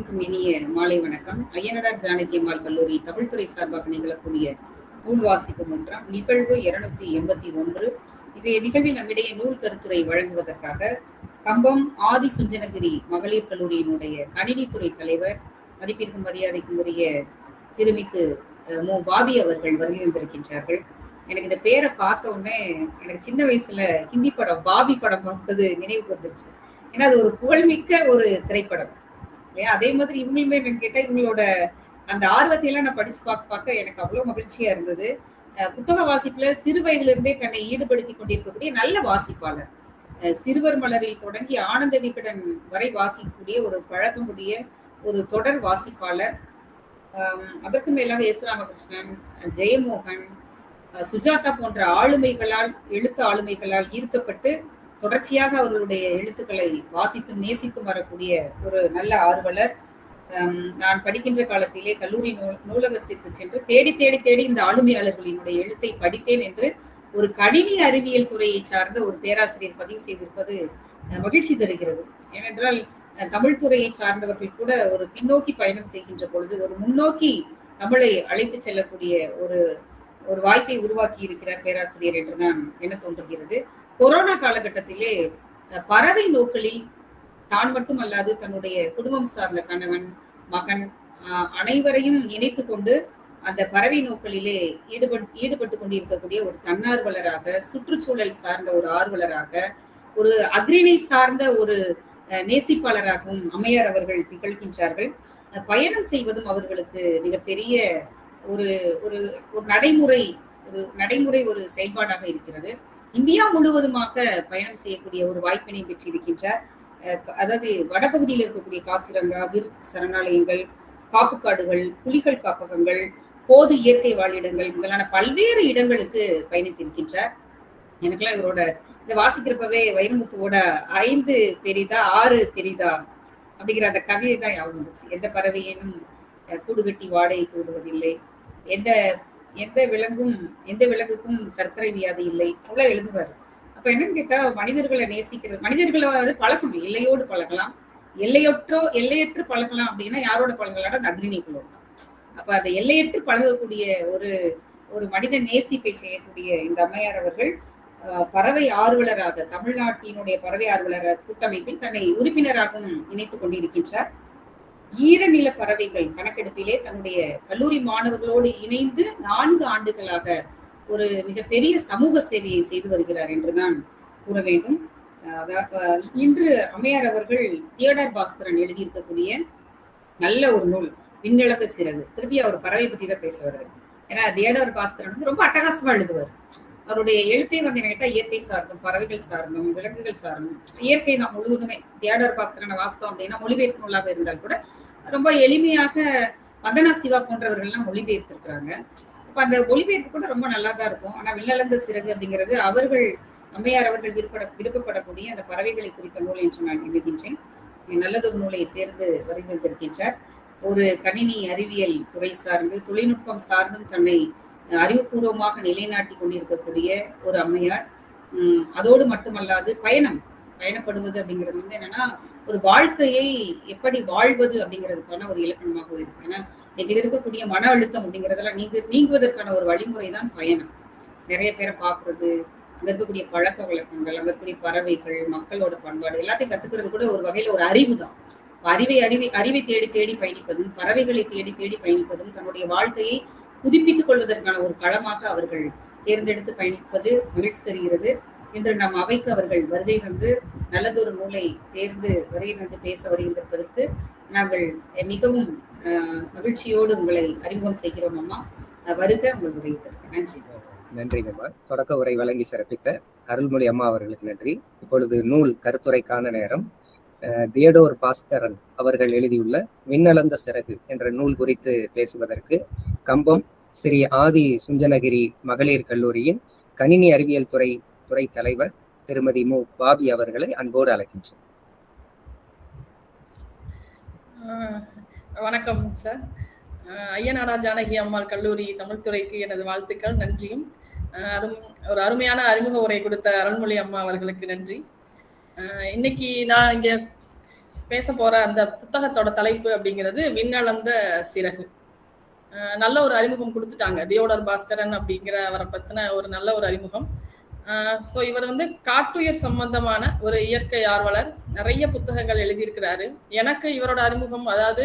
இனிய மாலை வணக்கம். ஐயனார் ஜானகி அம்மாள் கல்லூரி தமிழ்துறை சார்பாக நிகழக்கூடிய நூல் வாசிப்பு மன்றம் நிகழ்வு 281. இன்றைய நிகழ்வில் நம்மிடையே நூல் கருத்துரை வழங்குவதற்காக கம்பம் ஆதி சுஞ்சனகிரி மகளிர் கல்லூரியினுடைய கணினித்துறை தலைவர், மதிப்பிற்கும் மரியாதைக்கும் உரிய திருமிகு மு பாபி அவர்கள் வருகை வந்திருக்கின்றார்கள். எனக்கு இந்த பேரை பார்த்த உடனே எனக்கு சின்ன வயசுல ஹிந்தி படம் பாபி படம் பார்த்தது நினைவுக்கு வந்துருச்சு. ஏன்னா அது ஒரு புகழ்மிக்க ஒரு திரைப்படம் இல்லையா? அதே மாதிரி இவங்களுமே கேட்டா இவங்களோட அந்த ஆர்வத்தையெல்லாம் நான் படிச்சு பார்க்க எனக்கு அவ்வளவு மகிழ்ச்சியா இருந்தது. புத்தக வாசிப்புல சிறு வயதுல இருந்தே தன்னை ஈடுபடுத்தி கொண்டிருக்கக்கூடிய நல்ல வாசிப்பாளர். சிறுவர் மலரில் தொடங்கி ஆனந்த விகடன் வரை வாசிக்கக்கூடிய ஒரு பழக்கமுடைய ஒரு தொடர் வாசிப்பாளர். அதற்கு மேலாக எஸ் ராமகிருஷ்ணன், ஜெயமோகன், சுஜாதா போன்ற ஆளுமைகளால் எழுத்து ஆளுமைகளால் ஈர்க்கப்பட்டு தொடர்ச்சியாக அவர்களுடைய எழுத்துக்களை வாசித்து நேசித்து வரக்கூடிய ஒரு நல்ல ஆர்வலர். நான் படிக்கின்ற காலத்திலே கல்லூரி நூலகத்திற்கு சென்று தேடி தேடி தேடி இந்த ஆளுமையாளர்களினுடைய எழுத்தை படித்தேன் என்று ஒரு கணினி அறிவியல் துறையை சார்ந்த ஒரு பேராசிரியர் பதிவு செய்திருப்பது மகிழ்ச்சி தருகிறது. ஏனென்றால் தமிழ் துறையை சார்ந்தவர்கள் கூட ஒரு பின்னோக்கி பயணம் செய்கின்ற பொழுது ஒரு முன்னோக்கி தமிழை அழைத்து செல்லக்கூடிய ஒரு வாய்ப்பை உருவாக்கி இருக்கிறார் பேராசிரியர் என்றுதான் என தோன்றுகிறது. கொரோனா காலகட்டத்திலே பறவை நோக்களில் தான் மட்டுமல்லாது தன்னுடைய குடும்பம் சார்ந்த கணவன், மகன் அனைவரையும் இணைத்து கொண்டு அந்த பறவை நோக்களிலே ஈடுபட்டு கொண்டிருக்கக்கூடிய ஒரு தன்னார்வலராக, சுற்றுச்சூழல் சார்ந்த ஒரு ஆர்வலராக, ஒரு அக்ரிணை சார்ந்த ஒரு நேசிப்பாளராகவும் அம்மையார் அவர்கள் திகழ்கின்றார்கள். பயணம் செய்வதும் அவர்களுக்கு மிகப்பெரிய ஒரு ஒரு நடைமுறை ஒரு செயல்பாடாக இருக்கிறது. இந்தியா முழுவதுமாக பயணம் செய்யக்கூடிய ஒரு வாய்ப்பினை பெற்றிருக்கின்றார். அதாவது வடபகுதியில் இருக்கக்கூடிய காசிரங்கா, கிர் சரணாலயங்கள், காப்புக்காடுகள், புலிகள் காப்பகங்கள், பொது இயற்கை வாழிடங்கள் முதலான பல்வேறு இடங்களுக்கு பயணித்திருக்கின்றார். எனக்கெல்லாம் இவரோட இதை வாசிக்கிறப்பவே வைரமுத்துவோட 5 பெரிதா 6 பெரிதா அப்படிங்கிற அந்த கவிதை தான் ஞாபகம் இருந்துச்சு. எந்த பறவையினும் கூடு கட்டி வாடகை கூடுவதில்லை, எந்த விலங்குக்கும் சர்க்கரை வியாதி இல்லை, அவ்வளவு எழுதுவாரு. அப்ப என்னன்னு கேட்டா மனிதர்களை நேசிக்கிறது, மனிதர்களோட பழகணும், எல்லையோடு பழகலாம், எல்லையற்று பழகலாம். அப்படின்னா யாரோட பழகலாம்? அந்த அக்னிகளோட. அப்ப அதை எல்லையற்று பழகக்கூடிய ஒரு மனித நேசிப்பை செய்யக்கூடிய இந்த அம்மையார் அவர்கள் பறவை ஆர்வலராக, தமிழ்நாட்டினுடைய பறவை ஆர்வலர் கூட்டமைப்பில் தன்னை உறுப்பினராகவும் இணைத்துக் கொண்டிருக்கின்றார். ஈரநில பறவைகள் கணக்கெடுப்பிலே தன்னுடைய கல்லூரி மாணவர்களோடு இணைந்து 4 ஆண்டுகளாக ஒரு மிகப்பெரிய சமூக சேவையை செய்து வருகிறார் என்றுதான் கூற வேண்டும். இன்று அம்மையார் அவர்கள் தியோடர் பாஸ்கரன் எழுதியிருக்கக்கூடிய நல்ல ஒரு நூல் விண்ணிழந்த சிறகு. திருப்பி அவர் பறவை பத்தி தான் பேசுவார். ஏன்னா தியோடர் பாஸ்கரன் வந்து ரொம்ப அட்டகாசமா எழுதுவார். அவருடைய எழுத்தே வந்து என்ன கேட்டா இயற்கை சார்ந்தும், பறவைகள் சார்ந்தும், விலங்குகள் சார்ந்தும், இயற்கை தான் முழுவதுமே. தியோடர் பாஸ்கரனை வாசித்தோம் அப்படின்னா மொழிபெயர்ப்பு நூலாக இருந்தால் கூட ரொம்ப எளிமையாக வந்தனா சிவா போன்றவர்கள்லாம் மொழிபெயர்த்திருக்கிறாங்க. அப்ப அந்த மொழிபெயர்ப்பு கூட ரொம்ப நல்லா தான் இருக்கும். ஆனா விண்ணளந்த சிறகு அப்படிங்கிறது அம்மையார் அவர்கள் விருப்பப்படக்கூடிய அந்த பறவைகளை குறித்த நூல் என்று நான் எழுதுகின்றேன். நல்லதொரு நூலை தேர்ந்து வரைந்திருக்கின்றார். ஒரு கணினி அறிவியல் துறை சார்ந்து, தொழில்நுட்பம் சார்ந்தும் தன்னை அறிவுபூர்வமாக நிலைநாட்டி கொண்டிருக்கக்கூடிய ஒரு அம்மையார். அதோடு மட்டுமல்லாது பயணப்படுவது அப்படிங்கிறது வந்து என்னன்னா ஒரு வாழ்க்கையை எப்படி வாழ்வது அப்படிங்கிறதுக்கான ஒரு இலக்கணமாக இருக்கு. ஏன்னா இன்னைக்கு இருக்கக்கூடிய மன அழுத்தம் அப்படிங்கிறதெல்லாம் நீங்குவதற்கான ஒரு வழிமுறை தான் பயணம். நிறைய பேரை பார்க்கறது, அங்க இருக்கக்கூடிய பழக்க வழக்கங்கள், அங்க இருக்கக்கூடிய பறவைகள், மக்களோட பண்பாடு எல்லாத்தையும் கத்துக்கிறது கூட ஒரு வகையில ஒரு அறிவு தான். அறிவை தேடி தேடி பயணிப்பதும், பறவைகளை தேடி தேடி பயணிப்பதும், தன்னுடைய வாழ்க்கையை புதுப்பித்துக் கொள்வதற்கான ஒரு களமாக அவர்கள் தேர்ந்தெடுத்து பயணிப்பது மகிழ்ச்சி தருகிறது. இன்று நம் அவைக்கு அவர்கள் வருகை வந்து நல்லதொரு நூலை தேர்ந்து வருகை வந்து பேச வருகின்றதற்கு நாங்கள் மிகவும் மகிழ்ச்சியோடு உங்களை அறிமுகம் செய்கிறோம். அம்மா வருக, உங்கள் உரையிற்கு நன்றி. நன்றிங்கம்மா. தொடக்க உரை வழங்கி சிறப்பித்த அருள்மொழி அம்மா அவர்களுக்கு நன்றி. இப்பொழுது நூல் கருத்துரைக்கான நேரம். தியோடர் பாஸ்கரன் அவர்கள் எழுதியுள்ள விண்ணளந்த சிறகு என்ற நூல் குறித்து பேசுவதற்கு கம்பம் ஸ்ரீ ஆதி சுஞ்சனகிரி மகளிர் கல்லூரியின் கணினி அறிவியல் துறை தலைவர் திருமதி மு பாபி அவர்களை அன்போடு அழைக்கின்றேன். வணக்கம் சார். ஐயனார் ஜானகி அம்மாள் கல்லூரி தமிழ்துறைக்கு எனது வாழ்த்துக்கள், நன்றியும். ஒரு அருமையான அறிமுக உரை கொடுத்த அருள்மொழி அம்மா அவர்களுக்கு நன்றி. இன்னைக்கு நான் இங்க பேச போற அந்த புத்தகத்தோட தலைப்பு அப்படிங்கிறது விண்ணளந்த சிறகு. நல்ல ஒரு அறிமுகம் கொடுத்துட்டாங்க. தியோடர் பாஸ்கரன் அப்படிங்கிறவரை பத்தின ஒரு நல்ல ஒரு அறிமுகம். ஸோ இவர் வந்து காட்டுயிர் சம்பந்தமான ஒரு இயற்கை ஆர்வலர். நிறைய புத்தகங்கள் எழுதியிருக்கிறாரு. எனக்கு இவரோட அறிமுகம், அதாவது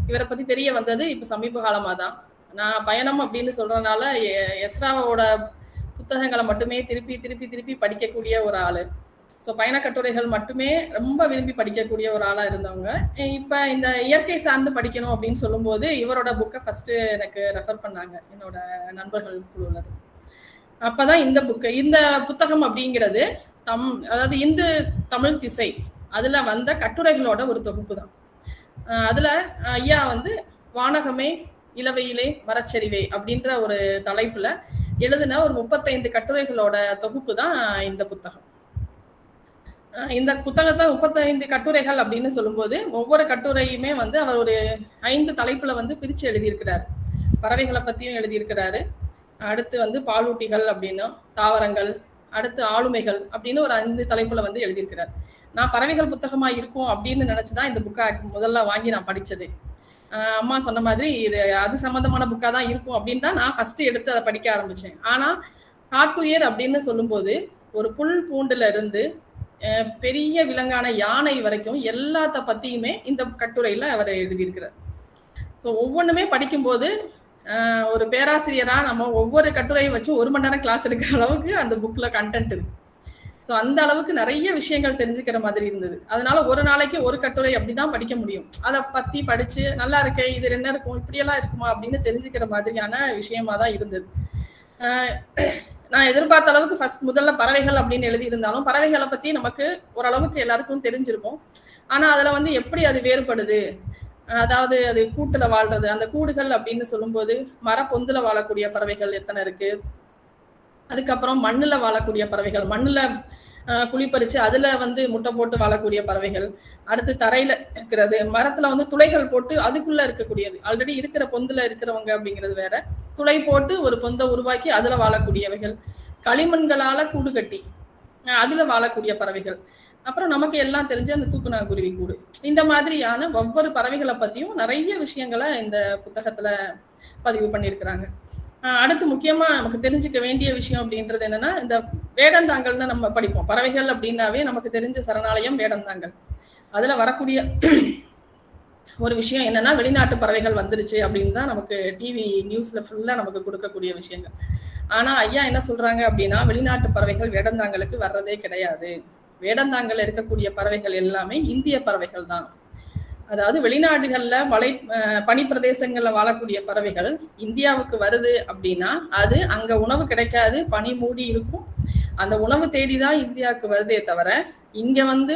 இவரை பத்தி தெரிய வந்தது இப்ப சமீப காலமா தான். நான் பயணம் அப்படின்னு சொல்றதுனால எஸ்ராவோட புத்தகங்களை மட்டுமே திருப்பி திருப்பி திருப்பி படிக்கக்கூடிய ஒரு ஆளு. ஸோ பயண கட்டுரைகள் மட்டுமே ரொம்ப விரும்பி படிக்கக்கூடிய ஒரு ஆளா இருந்தவங்க இப்ப இந்த இயற்கை சார்ந்து படிக்கணும் அப்படின்னு சொல்லும்போது இவரோட புக்கை ஃபர்ஸ்ட் எனக்கு ரெஃபர் பண்ணாங்க என்னோட நண்பர்கள் குழுல. அப்பதான் இந்த புத்தகம் அப்படிங்கிறது அதாவது இந்து தமிழ் திசை அதுல வந்த கட்டுரைகளோட ஒரு தொகுப்பு தான். அதுல ஐயா வந்து வானகமே இளவையிலே மரச்சரிவே அப்படின்ற ஒரு தலைப்புல எழுதின ஒரு 35 கட்டுரைகளோட தொகுப்பு தான் இந்த புத்தகம். இந்த புத்தகத்தை 35 கட்டுரைகள் அப்படின்னு சொல்லும்போது ஒவ்வொரு கட்டுரையுமே வந்து அவர் ஒரு 5 தலைப்புல வந்து பிரிச்சு எழுதியிருக்கிறாரு. பறவைகளை பத்தியும் எழுதியிருக்கிறாரு, அடுத்து வந்து பாலூட்டிகள் அப்படின்னும், தாவரங்கள், அடுத்து ஆளுமைகள் அப்படின்னு ஒரு 5 தலைப்புல வந்து எழுதியிருக்கிறார். நான் பறவைகள் புத்தகமா இருக்கும் அப்படின்னு நினைச்சுதான் இந்த புக்கை முதல்ல வாங்கி நான் படிச்சது. அம்மா சொன்ன மாதிரி இது அது சம்பந்தமான புக்கா தான் இருக்கும் அப்படின்னு தான் நான் ஃபர்ஸ்ட் எடுத்து அதை படிக்க ஆரம்பிச்சேன். ஆனா காட்டுயிர் அப்படின்னு சொல்லும்போது ஒரு புல் பூண்டுல இருந்து பெரிய விலங்கான யானை வரைக்கும் எல்லாத்த பத்தியுமே இந்த கட்டுரையில அவர் எழுதியிருக்கிறார். ஸோ ஒவ்வொன்றுமே படிக்கும்போது ஒரு பேராசிரியரா நம்ம ஒவ்வொரு கட்டுரையை வச்சு 1 மணி நேரம் கிளாஸ் எடுக்கிற அளவுக்கு அந்த புக்ல கண்டென்ட் இருக்கு. ஸோ அந்த அளவுக்கு நிறைய விஷயங்கள் தெரிஞ்சுக்கிற மாதிரி இருந்தது. அதனால ஒரு நாளைக்கு ஒரு கட்டுரை அப்படிதான் படிக்க முடியும். அதை பத்தி படிச்சு நல்லா இருக்கே, இது என்ன இருக்கும், இப்படியெல்லாம் இருக்குமா அப்படின்னு தெரிஞ்சுக்கிற மாதிரியான விஷயமா தான் இருந்தது. நான் எதிர்பார்த்த அளவுக்கு முதல்ல பறவைகள் அப்படின்னு எழுதி இருந்தாலும் பறவைகளை பத்தி நமக்கு ஓரளவுக்கு எல்லாருக்கும் தெரிஞ்சிருக்கும். ஆனா அதுல வந்து எப்படி அது வேறுபடுது, அதாவது அது கூட்டுல வாழ்றது, அந்த கூடுகள் அப்படின்னு சொல்லும்போது மரப்பொந்துல வாழக்கூடிய பறவைகள் எத்தனை இருக்கு, அதுக்கப்புறம் மண்ணுல வாழக்கூடிய பறவைகள், மண்ணுல குழிப்பறிச்சு அதுல வந்து முட்டை போட்டு வாழக்கூடிய பறவைகள், அடுத்து தரையில இருக்கிறது, மரத்துல வந்து துளைகள் போட்டு அதுக்குள்ள இருக்கக்கூடியது, ஆல்ரெடி இருக்கிற பொந்துல இருக்கிறவங்க அப்படிங்கிறது வேற, துளை போட்டு ஒரு பொந்தை உருவாக்கி அதுல வாழக்கூடியவைகள், களிமண்களால கூடு கட்டி அதுல வாழக்கூடிய பறவைகள், அப்புறம் நமக்கு எல்லாம் தெரிஞ்ச அந்த தூக்குநாங்குருவி கூடு, இந்த மாதிரியான ஒவ்வொரு பறவைகளை பத்தியும் நிறைய விஷயங்களை இந்த புத்தகத்துல பதிவு பண்ணியிருக்கிறாங்க. அடுத்து முக்கியமா நமக்கு தெரிஞ்சுக்க வேண்டிய விஷயம் அப்படின்றது என்னன்னா, இந்த வேடந்தாங்கல்னு நம்ம படிப்போம். பறவைகள் அப்படின்னாவே நமக்கு தெரிஞ்ச சரணாலயம் வேடந்தாங்கல். அதுல வரக்கூடிய ஒரு விஷயம் என்னன்னா, வெளிநாட்டு பறவைகள் வந்துருச்சு அப்படின்னு தான் நமக்கு டிவி நியூஸ்ல ஃபுல்லா நமக்கு கொடுக்கக்கூடிய விஷயங்கள். ஆனா ஐயா என்ன சொல்றாங்க அப்படின்னா, வெளிநாட்டு பறவைகள் வேடந்தாங்கலுக்கு வர்றதே கிடையாது. வேடந்தாங்கல் இருக்கக்கூடிய பறவைகள் எல்லாமே இந்திய பறவைகள் தான். அதாவது வெளிநாடுகள்ல பனி பிரதேசங்கள்ல வாழக்கூடிய பறவைகள் இந்தியாவுக்கு வருது அப்படின்னா அது அங்க உணவு கிடைக்காது, பனி மூடி இருக்கும், அந்த உணவு தேடிதான் இந்தியாவுக்கு வருதே தவிர இங்க வந்து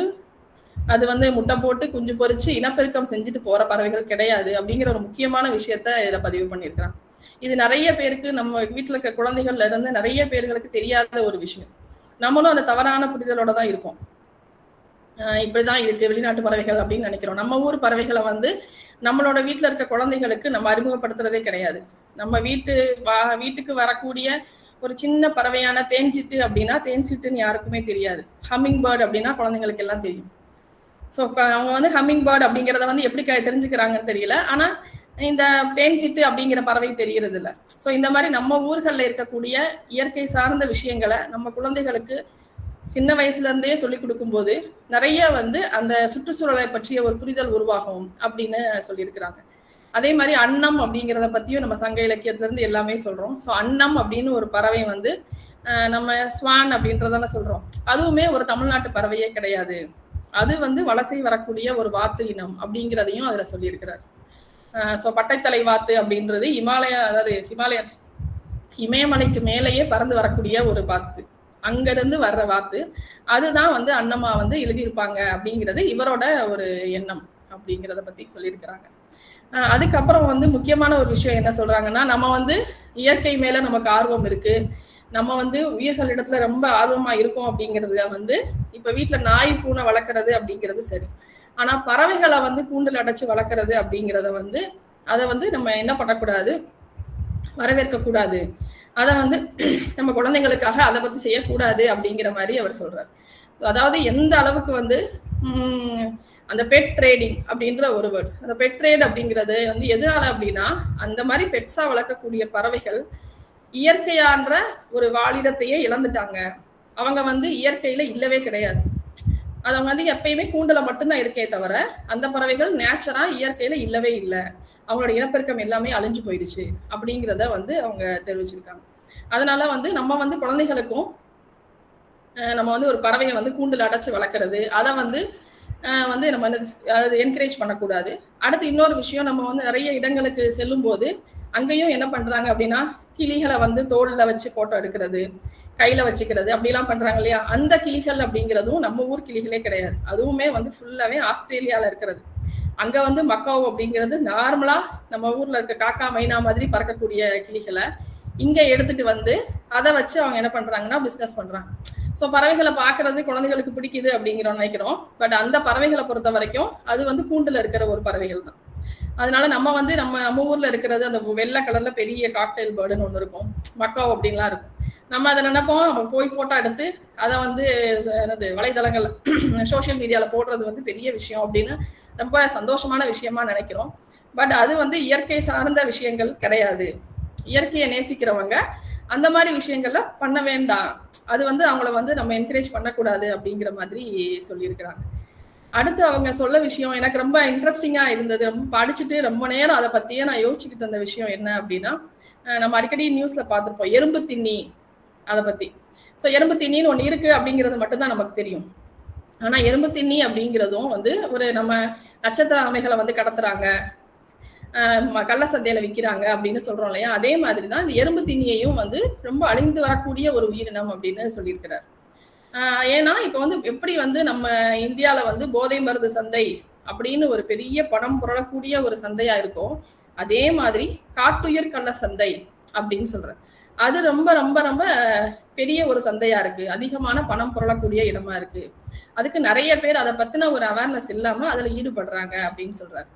அது வந்து முட்டை போட்டு குஞ்சு பொறிச்சு இனப்பெருக்கம் செஞ்சுட்டு போற பறவைகள் கிடையாது அப்படிங்கிற ஒரு முக்கியமான விஷயத்த இதுல பதிவு பண்ணியிருக்கிறாங்க. இது நிறைய பேருக்கு, நம்ம வீட்டுல இருக்க குழந்தைகள்ல இருந்து நிறைய பேர்களுக்கு தெரியாத ஒரு விஷயம். நம்மளும் அந்த தவறான புரிதலோட தான் இருக்கோம். இப்படிதான் இருக்கு வெளிநாட்டு பறவைகள் அப்படின்னு நினைக்கிறோம். நம்ம ஊர் பறவைகளை வந்து நம்மளோட வீட்டுல இருக்க குழந்தைகளுக்கு நம்ம அறிமுகப்படுத்துறதே கிடையாது. நம்ம வீட்டுக்கு வரக்கூடிய ஒரு சின்ன பறவையான தேன்சிட்டு அப்படின்னா தேன்சிட்டுன்னு யாருக்குமே தெரியாது. ஹம்மிங் பேர்ட் அப்படின்னா குழந்தைங்களுக்கு எல்லாம் தெரியும். ஸோ அவங்க வந்து ஹம்மிங் பேர்ட் அப்படிங்கிறத வந்து எப்படி தெரிஞ்சுக்கிறாங்கன்னு தெரியல. ஆனா இந்த தேன்சிட்டு அப்படிங்கிற பறவை தெரியறது இல்லை. ஸோ இந்த மாதிரி நம்ம ஊர்களில் இருக்கக்கூடிய இயற்கை சார்ந்த விஷயங்களை நம்ம குழந்தைகளுக்கு சின்ன வயசுல இருந்தே சொல்லி கொடுக்கும்போது நிறைய வந்து அந்த சுற்றுச்சூழலை பற்றிய ஒரு புரிதல் உருவாகும் அப்படின்னு சொல்லியிருக்கிறாங்க. அதே மாதிரி அன்னம் அப்படிங்கிறத பத்தியும் நம்ம சங்க இலக்கியத்துல இருந்து எல்லாமே சொல்றோம். ஸோ அன்னம் அப்படின்னு ஒரு பறவை வந்து நம்ம ஸ்வான் அப்படின்றதான சொல்றோம். அதுவுமே ஒரு தமிழ்நாட்டு பறவையே கிடையாது. அது வந்து வலசை வரக்கூடிய ஒரு வாத்து இனம் அப்படிங்கிறதையும் அதுல சொல்லியிருக்கிறார். ஸோ பட்டைத்தலை வாத்து அப்படின்றது இமயமலைக்கு மேலேயே பறந்து வரக்கூடிய ஒரு வாத்து, அங்கிருந்து வர்ற வாத்து, அதுதான் வந்து அன்னமா வந்து எழுதியிருப்பாங்க அப்படிங்கிறது இவரோட ஒரு எண்ணம் அப்படிங்கிறத பத்தி சொல்லியிருக்கிறாங்க. அதுக்கப்புறம் வந்து முக்கியமான ஒரு விஷயம் என்ன சொல்றாங்கன்னா, நம்ம வந்து இயற்கை மேல நமக்கு ஆர்வம் இருக்கு, நம்ம வந்து உயிர்களிடத்துல ரொம்ப ஆர்வமா இருக்கும் அப்படிங்கிறத வந்து இப்ப வீட்டுல நாய் பூனை வளர்க்கறது அப்படிங்கிறது சரி. ஆனா பறவைகளை வந்து கூண்டில் அடைச்சு வளர்க்கறது அப்படிங்கிறத வந்து அதை வந்து நம்ம என்ன பண்ணக்கூடாது, வரவேற்க கூடாது. அதை வந்து நம்ம குழந்தைங்களுக்காக அதை பத்தி செய்யக்கூடாது அப்படிங்கிற மாதிரி அவர் சொல்றாரு. அதாவது எந்த அளவுக்கு வந்து அந்த பெட் ட்ரேடிங் அப்படின்ற ஒரு வேர்ட்ஸ். அந்த பெட் ட்ரேட் அப்படிங்கிறது வந்து எதனால அப்படின்னா, அந்த மாதிரி பெட்ஸா வளர்க்கக்கூடிய பறவைகள் இயற்கையான்ற ஒரு வாழிடத்தையே இழந்துட்டாங்க. அவங்க வந்து இயற்கையில இல்லவே கிடையாது. அது அவங்க வந்து எப்பயுமே கூண்டுல மட்டும்தான் இருக்கே தவிர, அந்த பறவைகள் நேச்சரா இயற்கையில இல்லவே இல்லை. அவங்களோட இனப்பெருக்கம் எல்லாமே அழிஞ்சு போயிடுச்சு அப்படிங்கிறத வந்து அவங்க தெரிவிச்சிருக்காங்க. அதனால வந்து நம்ம வந்து குழந்தைகளுக்கும் நம்ம வந்து ஒரு பறவையை வந்து கூண்டுல அடைச்சு வளர்க்கறது, அதை வந்து வந்து நம்ம அதாவது என்கரேஜ் பண்ணக்கூடாது. அடுத்து இன்னொரு விஷயம், நம்ம வந்து நிறைய இடங்களுக்கு செல்லும் போது அங்கேயும் என்ன பண்றாங்க அப்படின்னா, கிளிகளை வந்து தோல்ல வச்சு போட்டோ எடுக்கிறது, கையில வச்சுக்கிறது அப்படிலாம் பண்றாங்க இல்லையா. அந்த கிளிகள் அப்படிங்கிறதும் நம்ம ஊர் கிளிகளே கிடையாது. அதுவுமே வந்து ஃபுல்லாவே ஆஸ்திரேலியால இருக்கிறது. அங்க வந்து மக்காவ் அப்படிங்கிறது நார்மலா நம்ம ஊர்ல இருக்க காக்கா மைனா மாதிரி பறக்கக்கூடிய கிளிகளை இங்க எடுத்துட்டு வந்து அதை வச்சு அவங்க என்ன பண்றாங்கன்னா பிசினஸ் பண்றாங்க. ஸோ பறவைகளை பார்க்கறது குழந்தைகளுக்கு பிடிக்குது அப்படிங்கிறோம் நினைக்கிறோம். பட் அந்த பறவைகளை பொறுத்த வரைக்கும் அது வந்து கூண்டுல இருக்கிற ஒரு பறவைகள் தான். அதனால நம்ம வந்து நம்ம ஊர்ல இருக்கிறது அந்த வெள்ளை கலர்ல பெரிய காக்டெயில் பேர்டுன்னு ஒன்று இருக்கும், மக்காவ் அப்படின்லாம் இருக்கும். நம்ம அதை நினைப்போம், நம்ம போய் போட்டோ எடுத்து அதை வந்து என்னது வலைதளங்கள் சோசியல் மீடியால போடுறது வந்து பெரிய விஷயம் அப்படின்னு ரொம்ப சந்தோஷமான விஷயமா நினைக்கிறோம். பட் அது வந்து இயற்கை சார்ந்த விஷயங்கள் கிடையாது. இயற்கையை நேசிக்கிறவங்க அந்த மாதிரி விஷயங்கள்ல பண்ண வேண்டாம், அது வந்து அவங்கள வந்து நம்ம என்கரேஜ் பண்ணக்கூடாது அப்படிங்கிற மாதிரி சொல்லியிருக்கிறாங்க. அடுத்து அவங்க சொல்ல விஷயம் எனக்கு ரொம்ப இன்ட்ரெஸ்டிங்கா இருந்தது. ரொம்ப படிச்சுட்டு ரொம்ப நேரம் அதை பத்தியே நான் யோசிச்சுக்கிட்டு இருந்த விஷயம் என்ன அப்படின்னா, நம்ம அடிக்கடி நியூஸ்ல பார்த்துருப்போம் எறும்பு திண்ணி, அதை பத்தி. ஸோ எறும்பு திண்ணின்னு ஒன்று இருக்கு அப்படிங்கிறது மட்டும்தான் நமக்கு தெரியும். ஆனா எறும்பு திண்ணி அப்படிங்கிறதும் வந்து ஒரு நம்ம நட்சத்திர ஆமைகளை வந்து கடத்துறாங்க, கள்ள சந்தையில விற்கிறாங்க அப்படின்னு சொல்றோம் இல்லையா. அதே மாதிரிதான் இந்த எறும்பு திண்ணியையும் வந்து ரொம்ப அழிந்து வரக்கூடிய ஒரு உயிரினம் அப்படின்னு சொல்லியிருக்கிறார். ஏன்னா இப்ப வந்து எப்படி வந்து நம்ம இந்தியால வந்து போதை மருந்து சந்தை அப்படின்னு ஒரு பெரிய பணம் புரளக்கூடிய ஒரு சந்தையா இருக்கும், அதே மாதிரி காட்டுயிர் கள்ள சந்தை அப்படின்னு சொல்றேன். அது ரொம்ப ரொம்ப ரொம்ப பெரிய ஒரு சந்தையா இருக்கு, அதிகமான பணம் புரளக்கூடிய இடமா இருக்கு. அதுக்கு நிறைய பேர் அதை பத்தின ஒரு அவேர்னஸ் இல்லாம அதுல ஈடுபடுறாங்க அப்படின்னு சொல்றாரு.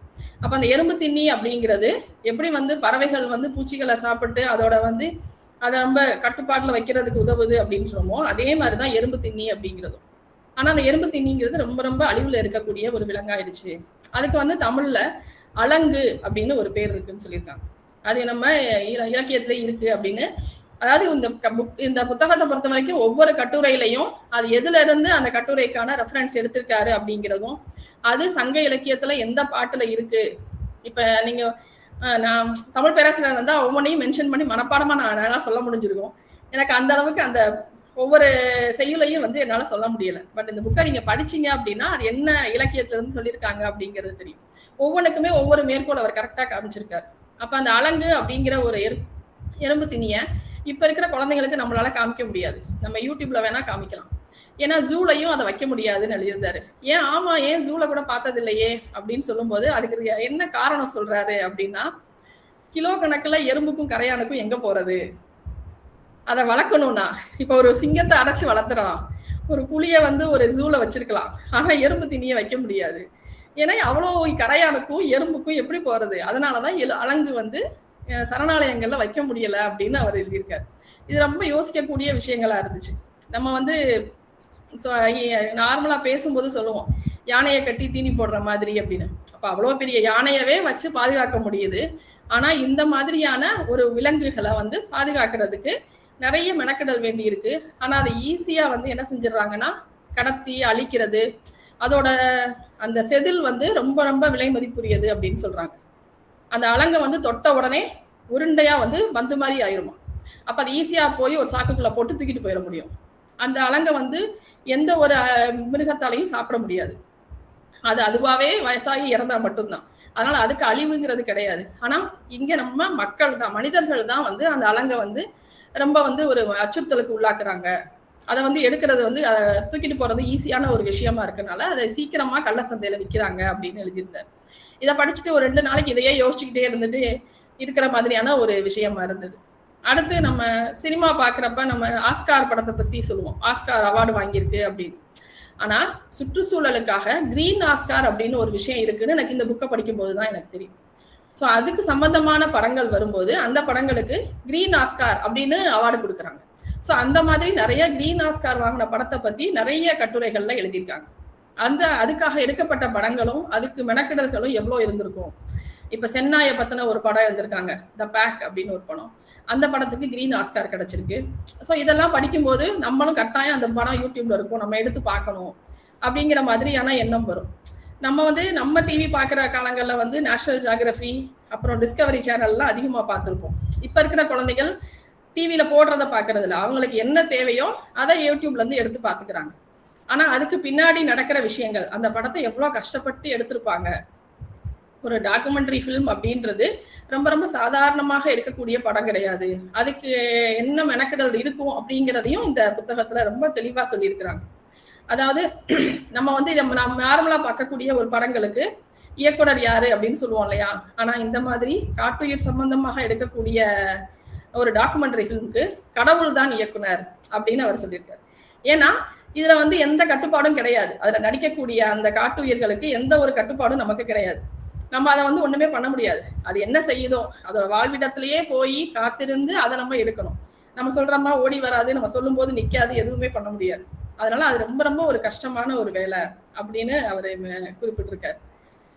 அப்ப அந்த எறும்பு திண்ணி அப்படிங்கிறது எப்படி வந்து பறவைகள் வந்து பூச்சிகளை சாப்பிட்டு அதோட வந்து அதை ரொம்ப கட்டுப்பாட்டுல வைக்கிறதுக்கு உதவுது அப்படின்னு சொல்லுமோ, அதே மாதிரிதான் எறும்பு திண்ணி அப்படிங்கிறதும். ஆனா அந்த எறும்பு திண்ணிங்கிறது ரொம்ப ரொம்ப அழிவுல இருக்கக்கூடிய ஒரு விலங்காயிடுச்சு. அதுக்கு வந்து தமிழ்ல அலங்கு அப்படின்னு ஒரு பேர் இருக்குன்னு சொல்லியிருக்காங்க. அது நம்ம இலக்கியத்துல இருக்கு அப்படின்னு. அதாவது இந்த புத்தகத்தை பொறுத்த வரைக்கும் ஒவ்வொரு கட்டுரையிலையும் அது எதுல இருந்து அந்த கட்டுரைக்கான ரெஃபரன்ஸ் எடுத்திருக்காரு அப்படிங்கிறதும், அது சங்க இலக்கியத்துல எந்த பாட்டுல இருக்கு. இப்ப நீங்க நான் தமிழ் பேராசிரியர் வந்தா ஒவ்வொன்றையும் மென்ஷன் பண்ணி மனப்பாடமா நான் சொல்ல முடிஞ்சிருக்கும். எனக்கு அந்த அளவுக்கு அந்த ஒவ்வொரு செய்யுளையும் வந்து என்னால சொல்ல முடியல. பட் இந்த புக்கை நீங்க படிச்சீங்க அப்படின்னா அது என்ன இலக்கியத்துல இருந்து சொல்லியிருக்காங்க அப்படிங்கிறது தெரியும். ஒவ்வொன்றுக்குமே ஒவ்வொரு மேற்கோள் அவர் கரெக்டா காமிச்சிருக்காரு. அப்ப அந்த அலங்கு அப்படிங்கிற ஒரு எறும்பு திணிய இப்ப இருக்கிற குழந்தைங்களுக்கு நம்மளால காமிக்க முடியாது. நம்ம யூடியூப்ல வேணா காமிக்கலாம். ஏன்னா ஜூலையும் அதை வைக்க முடியாதுன்னு எழுதியிருந்தாரு. ஏன் ஜூல கூட பார்த்தது இல்லையே அப்படின்னு சொல்லும்போது அதுக்கு என்ன காரணம் சொல்றாரு அப்படின்னா, கிலோ கணக்குல எறும்புக்கும் கரையானுக்கும் எங்க போறது, அதை வளர்க்கணும்னா இப்ப ஒரு சிங்கத்தை அடைச்சு வளர்த்துறோம், ஒரு புளிய வந்து ஒரு ஜூல வச்சிருக்கலாம், ஆனா எறும்பு திணிய வைக்க முடியாது. ஏன்னா அவ்வளோ கரையானுக்கும் எறும்புக்கும் எப்படி போறது, அதனாலதான் அலங்கு வந்து சரணாலயங்கள்ல வைக்க முடியல அப்படின்னு அவர் எழுதியிருக்காரு. இது ரொம்ப யோசிக்கக்கூடிய விஷயங்களா இருந்துச்சு. நம்ம வந்து நார்மலா பேசும்போது சொல்லுவோம் யானையை கட்டி தீனி போடுற மாதிரி அப்படின்னு. அப்ப அவ்வளவு பெரிய யானையவே வச்சு பாதுகாக்க முடியுது. ஆனா இந்த மாதிரியான ஒரு விலங்குகளை வந்து பாதுகாக்கிறதுக்கு நிறைய மெனக்கெடல் வேண்டி இருக்கு. ஆனா அதை ஈஸியா வந்து என்ன செஞ்சிடறாங்கன்னா கடத்தி அழிக்கிறது, அதோட அந்த செதில் வந்து ரொம்ப ரொம்ப விலை மதிப்புரியது அப்படின்னு சொல்றாங்க. அந்த அலங்கை வந்து தொட்ட உடனே உருண்டையா வந்து பந்து மாதிரி ஆயிருமா. அப்ப அது ஈஸியா போய் ஒரு சாக்குக்குள்ள போட்டு தூக்கிட்டு போயிட முடியும். அந்த அலங்கை வந்து எந்த ஒரு மிருகத்தாலையும் சாப்பிட முடியாது. அது அதுவாவே வயசாகி இறந்தா மட்டும்தான். அதனால அதுக்கு அழிவுங்கிறது கிடையாது. ஆனா இங்க நம்ம மக்கள் தான், மனிதர்கள் தான் வந்து அந்த அலங்கை வந்து ரொம்ப வந்து ஒரு அச்சுறுத்தலுக்கு உள்ளாக்குறாங்க. அதை வந்து எடுக்கிறது வந்து தூக்கிட்டு போறது ஈஸியான ஒரு விஷயமா இருக்கனால அதை சீக்கிரமா கள்ள சந்தையில விற்கிறாங்க அப்படின்னு எழுதியிருந்தார். இதை படிச்சுட்டு ஒரு 2 நாளைக்கு இதையே யோசிச்சுக்கிட்டே இருந்துட்டு இருக்கிற மாதிரியான ஒரு விஷயமா இருந்தது. அடுத்து நம்ம சினிமா பாக்குறப்ப நம்ம ஆஸ்கார் படத்தை பத்தி சொல்லுவோம், ஆஸ்கார் அவார்டு வாங்கியிருக்கு அப்படின்னு. ஆனா சுற்றுச்சூழலுக்காக கிரீன் ஆஸ்கார் அப்படின்னு ஒரு விஷயம் இருக்குன்னு எனக்கு இந்த புக்கை படிக்கும் போதுதான் எனக்கு தெரியும். ஸோ அதுக்கு சம்பந்தமான படங்கள் வரும்போது அந்த படங்களுக்கு கிரீன் ஆஸ்கார் அப்படின்னு அவார்டு கொடுக்குறாங்க. ஸோ அந்த மாதிரி நிறைய கிரீன் ஆஸ்கார் வாங்கின படத்தை பத்தி நிறைய கட்டுரைகள்ல எழுதியிருக்காங்க. அதுக்காக எடுக்கப்பட்ட படங்களும் அதுக்கு மெனக்கிடல்களும் எவ்வளவு இருந்திருக்கும். இப்ப சென்னாயை பத்தின ஒரு படம் எடுத்திருக்காங்க, த பேக் அப்படின்னு ஒரு படம். அந்த படத்துக்கு கிரீன் ஆஸ்கார் கிடைச்சிருக்கு. ஸோ இதெல்லாம் படிக்கும்போது நம்மளும் கட்டாயம் அந்த படம் யூடியூப்ல இருக்கும், நம்ம எடுத்து பார்க்கணும் அப்படிங்கிற மாதிரியான எண்ணம் வரும். நம்ம டிவி பார்க்குற காலங்களில் நேஷனல் ஜியோகிராஃபி அப்புறம் டிஸ்கவரி சேனல்லாம் அதிகமாக பார்த்துருப்போம். இப்போ இருக்கிற குழந்தைகள் டிவியில் போடுறத பார்க்கறது இல்லை. அவங்களுக்கு என்ன தேவையோ அதை யூடியூப்லேருந்து எடுத்து பார்த்துக்கிறாங்க. ஆனால் அதுக்கு பின்னாடி நடக்கிற விஷயங்கள், அந்த படத்தை எவ்வளோ கஷ்டப்பட்டு எடுத்திருப்பாங்க. ஒரு டாக்குமெண்ட்ரி ஃபிலிம் அப்படின்றது ரொம்ப ரொம்ப சாதாரணமாக எடுக்கக்கூடிய படம் கிடையாது. அதுக்கு என்ன மெனக்கெடல் இருக்கும் அப்படிங்கிறதையும் இந்த புத்தகத்தில் ரொம்ப தெளிவாக சொல்லியிருக்கிறாங்க. அதாவது நம்ம நார்மலா பார்க்கக்கூடிய ஒரு படங்களுக்கு இயக்குனர் யாரு அப்படின்னு சொல்லுவோம் இல்லையா. ஆனா இந்த மாதிரி காட்டுயிர் சம்பந்தமாக எடுக்கக்கூடிய ஒரு டாக்குமெண்ட்ரி ஃபிலிமுக்கு கடவுள் தான் இயக்குனர் அப்படின்னு அவர் சொல்லியிருக்காரு. ஏன்னா இதுல எந்த கட்டுப்பாடும் கிடையாது. அதுல நடிக்கக்கூடிய அந்த காட்டுயிர்களுக்கு எந்த ஒரு கட்டுப்பாடும் நமக்கு கிடையாது. நம்ம அதை ஒண்ணுமே பண்ண முடியாது. அது என்ன செய்யுதோ அதோட வாழ்விடத்திலேயே போய் காத்திருந்து அதை நம்ம எடுக்கணும். நம்ம சொல்றோமா ஓடி வராது, நம்ம சொல்லும் போது நிக்காது, எதுவுமே பண்ண முடியாது. அதனால அது ரொம்ப ரொம்ப ஒரு கஷ்டமான ஒரு வேலை அப்படின்னு அவரு குறிப்பிட்டிருக்காரு.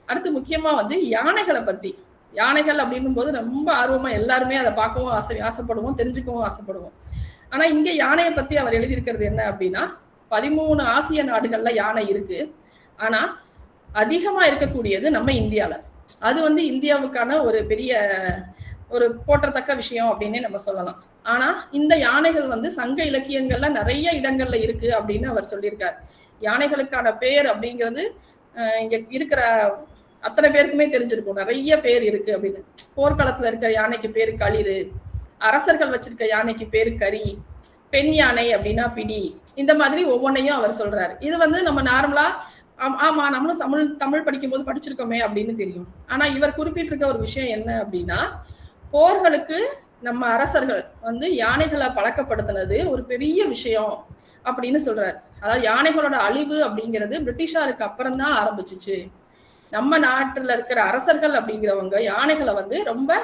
அடுத்து முக்கியமா யானைகளை பத்தி. யானைகள் அப்படின்னும் போது ரொம்ப ஆர்வமா எல்லாருமே அதை பார்க்கவும் ஆசைப்படுவோம், தெரிஞ்சுக்கவும் ஆசைப்படுவோம். ஆனா இங்க யானையை பத்தி அவர் எழுதியிருக்கிறது என்ன அப்படின்னா, 13 ஆசிய நாடுகள்ல யானை இருக்கு. ஆனா அதிகமா இருக்கக்கூடியது நம்ம இந்தியால. அது இந்தியாவுக்கான ஒரு பெரிய ஒரு போற்றத்தக்க விஷயம் அப்படின்னே நம்ம சொல்லலாம். ஆனா இந்த யானைகள் சங்க இலக்கியங்கள்ல நிறைய இடங்கள்ல இருக்கு அப்படின்னு அவர் சொல்லியிருக்கார். யானைகளுக்கான பேர் அப்படிங்கிறது இங்க இருக்கிற அத்தனை பேருக்குமே தெரிஞ்சிருக்கும். நிறைய பேர் இருக்கு அப்படின்னு. போர்க்களத்துல இருக்கிற யானைக்கு பேரு களிறு, அரசர்கள் வச்சிருக்க யானைக்கு பேரு கரி, பெண் யானை அப்படின்னா பிடி. இந்த மாதிரி ஒவ்வொன்றையும் அவர் சொல்றாரு. இது நம்ம நார்மலா ஆமா நம்மளும் தமிழ் படிக்கும் போது படிச்சிருக்கோமே அப்படின்னு தெரியும். ஆனா இவர் குறிப்பிட்டிருக்க ஒரு விஷயம் என்ன அப்படின்னா, போர்களுக்கு நம்ம அரசர்கள் யானைகளை பழக்கப்படுத்தினது ஒரு பெரிய விஷயம் அப்படின்னு சொல்றாரு. அதாவது யானைகளோட அழிவு அப்படிங்கிறது பிரிட்டிஷாருக்கு அப்புறம் தான் ஆரம்பிச்சிச்சு. நம்ம நாட்டுல இருக்கிற அரசர்கள் அப்படிங்கிறவங்க யானைகளை ரொம்ப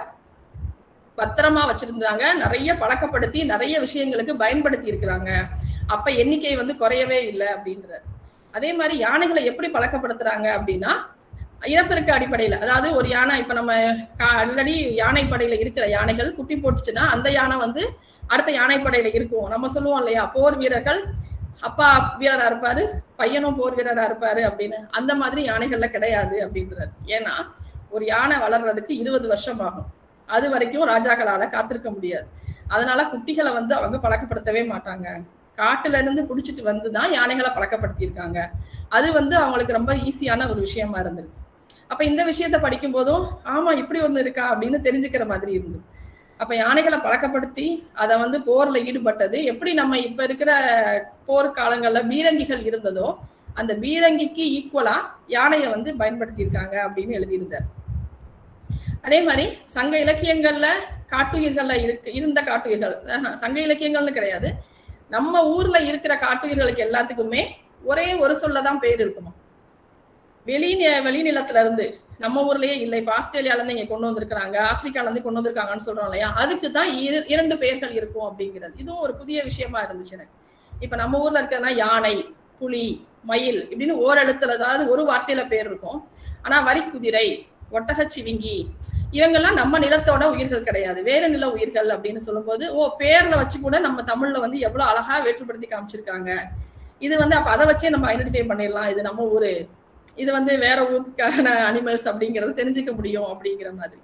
பத்திரமா வச்சிருந்தாங்க, நிறைய பழக்கப்படுத்தி நிறைய விஷயங்களுக்கு பயன்படுத்தி இருக்கிறாங்க. அப்ப எண்ணிக்கை குறையவே இல்லை அப்படின்றாரு. அதே மாதிரி யானைகளை எப்படி பழக்கப்படுத்துறாங்க அப்படின்னா, இனப்பெருக்க அடிப்படையில. அதாவது ஒரு யானை இப்ப நம்ம ஆல்ரெடி யானைப்படையில இருக்கிற யானைகள் குட்டி போட்டுச்சுன்னா அந்த யானை அடுத்த யானைப்படையில இருக்கும். நம்ம சொல்லுவோம் இல்லையா, போர் வீரர்கள் அப்பா வீரரா இருப்பாரு, பையனும் போர் வீரரா இருப்பாரு அப்படின்னு. அந்த மாதிரி யானைகள்ல கிடையாது அப்படின்றாரு. ஏன்னா ஒரு யானை வளர்றதுக்கு 20 வருஷம் ஆகும். அது வரைக்கும் ராஜாக்களால காத்திருக்க முடியாது. அதனால குட்டிகளை அவங்க பழக்கப்படுத்தவே மாட்டாங்க. காட்டுல இருந்து புடிச்சிட்டு வந்துதான் யானைகளை பழக்கப்படுத்தியிருக்காங்க. அது அவங்களுக்கு ரொம்ப ஈஸியான ஒரு விஷயமா இருந்திருக்கு. அப்ப இந்த விஷயத்த படிக்கும் போதும் ஆமா இப்படி ஒண்ணு இருக்கா அப்படின்னு தெரிஞ்சுக்கிற மாதிரி இருந்தது. அப்ப யானைகளை பழக்கப்படுத்தி அதை போர்ல ஈடுபட்டது எப்படி நம்ம இப்ப இருக்கிற போர்க்காலங்கள்ல பீரங்கிகள் இருந்ததோ அந்த பீரங்கிக்கு ஈக்குவலா யானையை பயன்படுத்தியிருக்காங்க அப்படின்னு எழுதியிருந்தார். அதே மாதிரி சங்க இலக்கியங்கள்ல காட்டுயிர்கள்ல இருந்த காட்டுயிர்கள், சங்க இலக்கியங்கள்னு கிடையாது, நம்ம ஊர்ல இருக்கிற காட்டுயிர்களுக்கு எல்லாத்துக்குமே ஒரே ஒரு சொல்லதான் பேர் இருக்குமா. வெளிநிலத்துல இருந்து நம்ம ஊர்லயே இல்லை, இப்ப ஆஸ்திரேலியால இருந்து இங்க கொண்டு வந்திருக்காங்க, ஆப்பிரிக்கால இருந்து கொண்டு வந்திருக்காங்கன்னு சொல்றோம் இல்லையா, அதுக்குதான் 2 பெயர்கள் இருக்கும் அப்படிங்கிறது. இதுவும் ஒரு புதிய விஷயமா இருந்துச்சு எனக்கு. இப்ப நம்ம ஊர்ல இருக்கிறதுனா யானை, புலி, மயில் இப்படின்னு ஓரிடத்துல அதாவது ஒரு வார்த்தையில பேர் இருக்கும். ஆனா வரிக்குதிரை, ஒட்டகச்சிவிங்கி இவங்கெல்லாம் நம்ம நிலத்தோட உயிர்கள் கிடையாது, வேற நில உயிர்கள் அப்படின்னு சொல்லும்போது பேர்ல வச்சு கூட நம்ம தமிழ்ல எவ்வளவு அழகா வேற்றுப்படுத்தி காமிச்சிருக்காங்க. இது அப்ப அதை வச்சே நம்ம ஐடென்டிஃபை பண்ணிடலாம், இது நம்ம ஊரு, இது வேற ஊருக்கான அனிமல்ஸ் அப்படிங்கறத தெரிஞ்சுக்க முடியும் அப்படிங்கிற மாதிரி.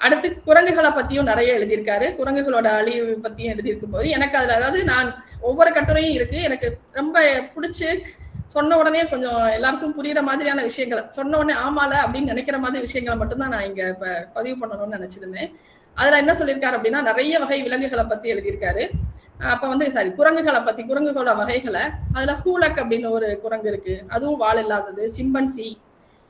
அடுத்து குரங்குகளை பத்தியும் நிறைய எழுதியிருக்காரு. குரங்குகளோட அழிவு பத்தியும் எழுதியிருக்கும் போது எனக்கு அதுல அதாவது நான் ஒவ்வொரு கட்டுரையும் இருக்கு, எனக்கு ரொம்ப பிடிச்சு சொன்ன உடனே கொஞ்சம் எல்லாருக்கும் புரியுற மாதிரியான விஷயங்களை சொன்ன உடனே ஆமால அப்படின்னு நினைக்கிற மாதிரி விஷயங்களை மட்டும்தான் நான் இங்க இப்ப பதிவு பண்ணணும்னு நினைச்சிருந்தேன். அதுல என்ன சொல்லியிருக்காரு அப்படின்னா, நிறைய வகை விலங்குகளை பத்தி எழுதியிருக்காரு. அப்ப குரங்குகளை பத்தி, குரங்குகளோட வகைகளை, அதுல ஹூலக் அப்படின்னு ஒரு குரங்கு இருக்கு, அதுவும் வால் இல்லாதது, சிம்பன்சி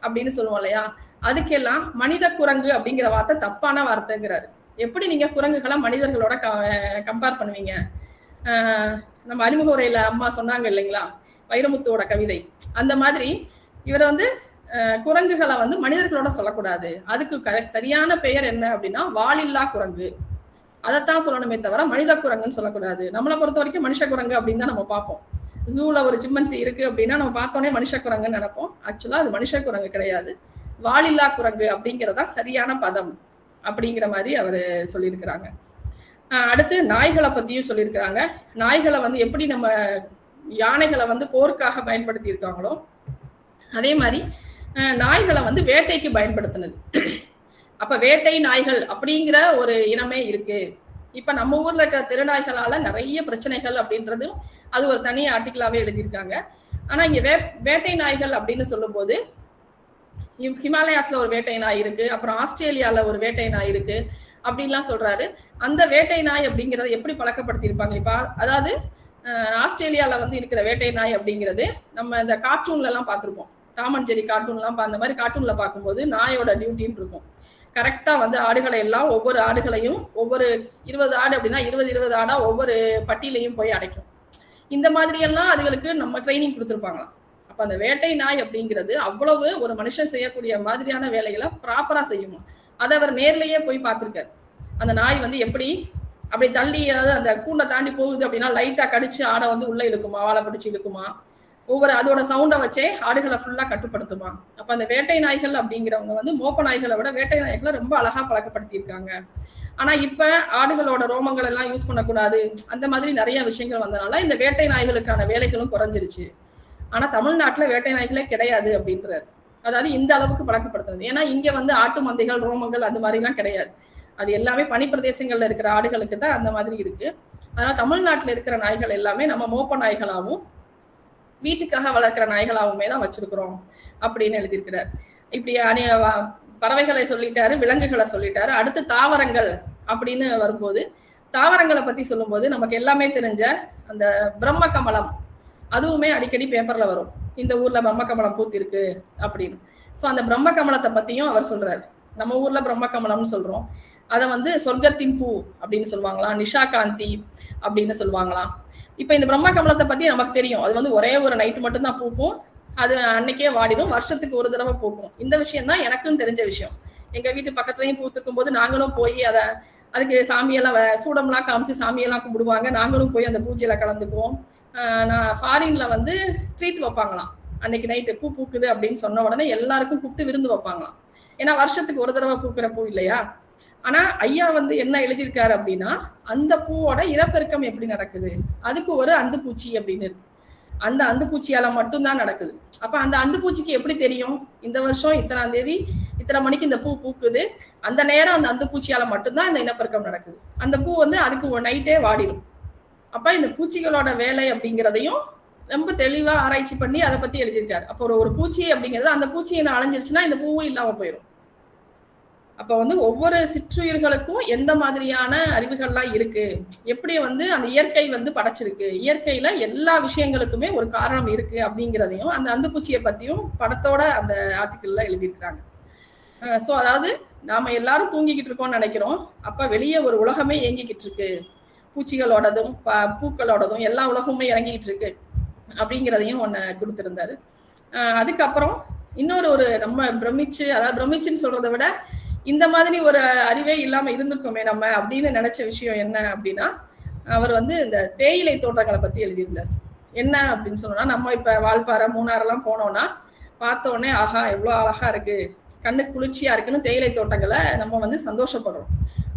அப்படின்னு சொல்லுவோம் இல்லையா, அதுக்கெல்லாம் மனித குரங்கு அப்படிங்கிற வார்த்தை தப்பான வார்த்தைங்கிறாரு. எப்படி நீங்க குரங்குகளை மனிதர்களோட கம்பேர் பண்ணுவீங்க? நம்ம அறிமுக உரையில அம்மா சொன்னாங்க இல்லைங்களா, வைரமுத்துவோட கவிதை, அந்த மாதிரி இவரை குரங்குகளை மனிதர்களோட சொல்லக்கூடாது. அதுக்கு சரியான பெயர் என்ன அப்படின்னா வாலில்லா குரங்கு, அதைத்தான் சொல்லணுமே தவிர மனித குரங்குன்னு சொல்லக்கூடாது. நம்மளை பொறுத்த வரைக்கும் மனுஷ குரங்கு அப்படின்னு தான் நம்ம பார்ப்போம். ஜூல ஒரு சிம்மன்சி இருக்கு அப்படின்னா நம்ம பார்த்தோன்னே மனுஷ குரங்குன்னு நினைப்போம். ஆக்சுவலா அது மனுஷ குரங்கு கிடையாது, வாலில்லா குரங்கு அப்படிங்கிறதா சரியான பதம் அப்படிங்கிற மாதிரி அவர் சொல்லியிருக்கிறாங்க. அடுத்து நாய்களை பத்தியும் சொல்லியிருக்கிறாங்க. நாய்களை வந்து எப்படி நம்ம யானைகளை வந்து போருக்காக பயன்படுத்தி இருக்காங்களோ அதே மாதிரி நாய்களை வந்து வேட்டைக்கு பயன்படுத்தினது. அப்ப வேட்டை நாய்கள் அப்படிங்கிற ஒரு இனமே இருக்கு. இப்ப நம்ம ஊர்ல இருக்கிற தெருநாய்களால நிறைய பிரச்சனைகள் அப்படின்றதும் அது ஒரு தனி ஆர்டிக்கலாவே எழுதியிருக்காங்க. ஆனா இங்க வேட்டை நாய்கள் அப்படின்னு சொல்லும் போது ஹிமாலயாஸ்ல ஒரு வேட்டை நாய் இருக்கு, அப்புறம் ஆஸ்திரேலியால ஒரு வேட்டை நாய் இருக்கு அப்படின்லாம் சொல்றாரு. அந்த வேட்டை நாய் அப்படிங்கறத எப்படி பழக்கப்படுத்தியிருப்பாங்க இப்ப, அதாவது ஆஸ்திரேலியால வந்து இருக்கிற வேட்டை நாய் அப்படிங்கிறது நம்ம இந்த கார்ட்டூன்ல எல்லாம் பார்த்திருப்போம். டாம் அண்ட் ஜெரி கார்ட்டூன்லாம் அந்த மாதிரி கார்ட்டூன்ல பார்க்கும்போது நாயோட டியூட்டின்னு இருக்கும். கரெக்டா வந்து ஆடுகளை எல்லாம் ஒவ்வொரு ஆடுகளையும் ஒவ்வொரு 20 ஆடு அப்படின்னா 20 ஆடா ஒவ்வொரு பட்டியலையும் போய் அடைக்கும். இந்த மாதிரி எல்லாம் அதுகளுக்கு நம்ம ட்ரைனிங் கொடுத்துருப்பாங்களாம். அப்ப அந்த வேட்டை நாய் அப்படிங்கிறது அவ்வளவு ஒரு மனுஷன் செய்யக்கூடிய மாதிரியான வேலைகளை ப்ராப்பரா செய்யுமா. அதை அவர் நேர்லயே போய் பார்த்திருக்காரு. அந்த நாய் வந்து எப்படி அப்படி தள்ளி, அதாவது அந்த கூண்டை தாண்டி போகுது அப்படின்னா லைட்டா கடிச்சு ஆடை வந்து உள்ள இழுக்குமா, வாழை பிடிச்சு இழுக்குமா, ஒவ்வொரு அதோட சவுண்டை வச்சே ஆடுகளை ஃபுல்லா கட்டுப்படுத்துமா. அப்ப அந்த வேட்டை நாய்கள் அப்படிங்கிறவங்க வந்து மோப்ப நாய்களை விட வேட்டை நாய்களை ரொம்ப அழகா பழக்கப்படுத்தியிருக்காங்க. ஆனா இப்ப ஆடுகளோட ரோமங்கள் எல்லாம் யூஸ் பண்ணக்கூடாது, அந்த மாதிரி நிறைய விஷயங்கள் வந்தனால இந்த வேட்டை நாய்களுக்கான வேலைகளும் குறைஞ்சிருச்சு. ஆனா தமிழ்நாட்டுல வேட்டை நாய்களே கிடையாது அப்படின்றாரு. அதாவது இந்த அளவுக்கு பழக்கப்படுத்துறது. ஏன்னா இங்க வந்து ஆட்டு மந்தைகள் ரோமங்கள் அது மாதிரி எல்லாம் கிடையாது. அது எல்லாமே பனிப்பிரதேசங்கள்ல இருக்கிற ஆடுகளுக்கு தான் அந்த மாதிரி இருக்கு. அதனால தமிழ்நாட்டுல இருக்கிற நாய்கள் எல்லாமே நம்ம மோப்ப நாய்களாகவும் வீட்டுக்காக வளர்க்கிற நாய்களாகவுமே தான் வச்சிருக்கிறோம் அப்படின்னு எழுதியிருக்கிறார். இப்படி பறவைகளை சொல்லிட்டாரு, விலங்குகளை சொல்லிட்டாரு. அடுத்து தாவரங்கள் அப்படின்னு வரும்போது தாவரங்களை பத்தி சொல்லும்போது நமக்கு எல்லாமே தெரிஞ்ச அந்த பிரம்ம கமலம், அதுவுமே அடிக்கடி பேப்பர்ல வரும், இந்த ஊர்ல பிரம்ம கமலம் பூத்திருக்கு அப்படின்னு. ஸோ அந்த பிரம்ம கமலத்தை பத்தியும் அவர் சொல்றாரு. நம்ம ஊர்ல பிரம்ம கமலம்னு சொல்றோம், அதை வந்து சொர்க்கத்தின் பூ அப்படின்னு சொல்லுவாங்களாம், நிஷா காந்தி அப்படின்னு சொல்லுவாங்களாம். இப்ப இந்த பிரம்ம கமலத்தை பத்தி நமக்கு தெரியும், அது வந்து ஒரே ஒரு நைட்டு மட்டும்தான் பூக்கும், அது அன்னைக்கே வாடிடும், வருஷத்துக்கு ஒரு தடவை பூக்கும். இந்த விஷயம் தான் எனக்கும் தெரிஞ்ச விஷயம். எங்க வீட்டு பக்கத்துலயும் பூத்துக்கும் போது நாங்களும் போய் அதுக்கு சாமியெல்லாம் சூடம்லாம் காமிச்சு சாமியெல்லாம் கும்பிடுவாங்க, நாங்களும் போய் அந்த பூஜையில கலந்துக்குவோம். நான் ஃபாரின்ல வந்து ட்ரீட் வைப்பாங்களாம், அன்னைக்கு நைட்டு பூ பூக்குது அப்படின்னு சொன்ன உடனே எல்லாருக்கும் கூப்பிட்டு விருந்து வைப்பாங்களாம். ஏன்னா வருஷத்துக்கு ஒரு தடவை பூக்கிற பூ இல்லையா. ஆனா ஐயா வந்து என்ன எழுதியிருக்காரு அப்படின்னா, அந்த பூவோட இனப்பெருக்கம் எப்படி நடக்குது, அதுக்கு ஒரு அந்துப்பூச்சி அப்படின்னு இருக்கு, அந்த அந்துப்பூச்சியால மட்டும்தான் நடக்குது. அப்ப அந்த அந்துப்பூச்சிக்கு எப்படி தெரியும் இந்த வருஷம் இத்தனாம் தேதி இத்தனை மணிக்கு இந்த பூ பூக்குது, அந்த நேரம் அந்த அந்துப்பூச்சியால மட்டும்தான் இந்த இனப்பெருக்கம் நடக்குது. அந்த பூ வந்து அதுக்கு நைட்டே வாடிடும். அப்ப இந்த பூச்சிகளோட வேலை அப்படிங்கிறதையும் ரொம்ப தெளிவா ஆராய்ச்சி பண்ணி அதை பத்தி எழுதியிருக்காரு. அப்போ ஒரு பூச்சி அப்படிங்கிறது, அந்த பூச்சி என்ன அலைஞ்சிருச்சுன்னா இந்த பூவும் இல்லாம போயிடும். அப்ப வந்து ஒவ்வொரு சிற்றுயிர்களுக்கும் எந்த மாதிரியான அறிவுகள்லாம் இருக்கு, எப்படி வந்து அந்த இயற்கை வந்து படைச்சிருக்கு, இயற்கையில எல்லா விஷயங்களுக்குமே ஒரு காரணம் இருக்கு அப்படிங்கிறதையும் அந்த அந்துப்பூச்சியை பத்தியும் படத்தோட அந்த ஆர்டிக்கிள்ல எழுதியிருக்கிறாங்க. ஸோ அதாவது நாம எல்லாரும் தூங்கிக்கிட்டு இருக்கோம்னு நினைக்கிறோம், அப்ப வெளியே ஒரு உலகமே இயங்கிக்கிட்டு இருக்கு, பூச்சிகளோடதும் பூக்களோடதும் எல்லா உலகமுமே இறங்கிக்கிட்டு இருக்கு அப்படிங்கிறதையும் ஒன்னு கொடுத்திருந்தாரு. அதுக்கப்புறம் இன்னொரு நம்ம பிரமிச்சு, அதாவது பிரமிச்சுன்னு சொல்றதை விட இந்த மாதிரி ஒரு அறிவே இல்லாம இருந்திருக்கோமே நம்ம அப்படின்னு நினைச்ச விஷயம் என்ன அப்படின்னா, அவர் வந்து இந்த தேயிலை தோட்டங்களை பத்தி எழுதியிருந்தார். என்ன அப்படின்னு சொன்னோம்னா, நம்ம இப்ப வால்பாறை மூணாரெல்லாம் போனோம்னா பார்த்தோன்னே ஆஹா எவ்வளவு அழகா இருக்கு, கண்ணுக்கு குளிர்ச்சியா இருக்குன்னு தேயிலை தோட்டங்களை நம்ம வந்து சந்தோஷப்படுறோம்.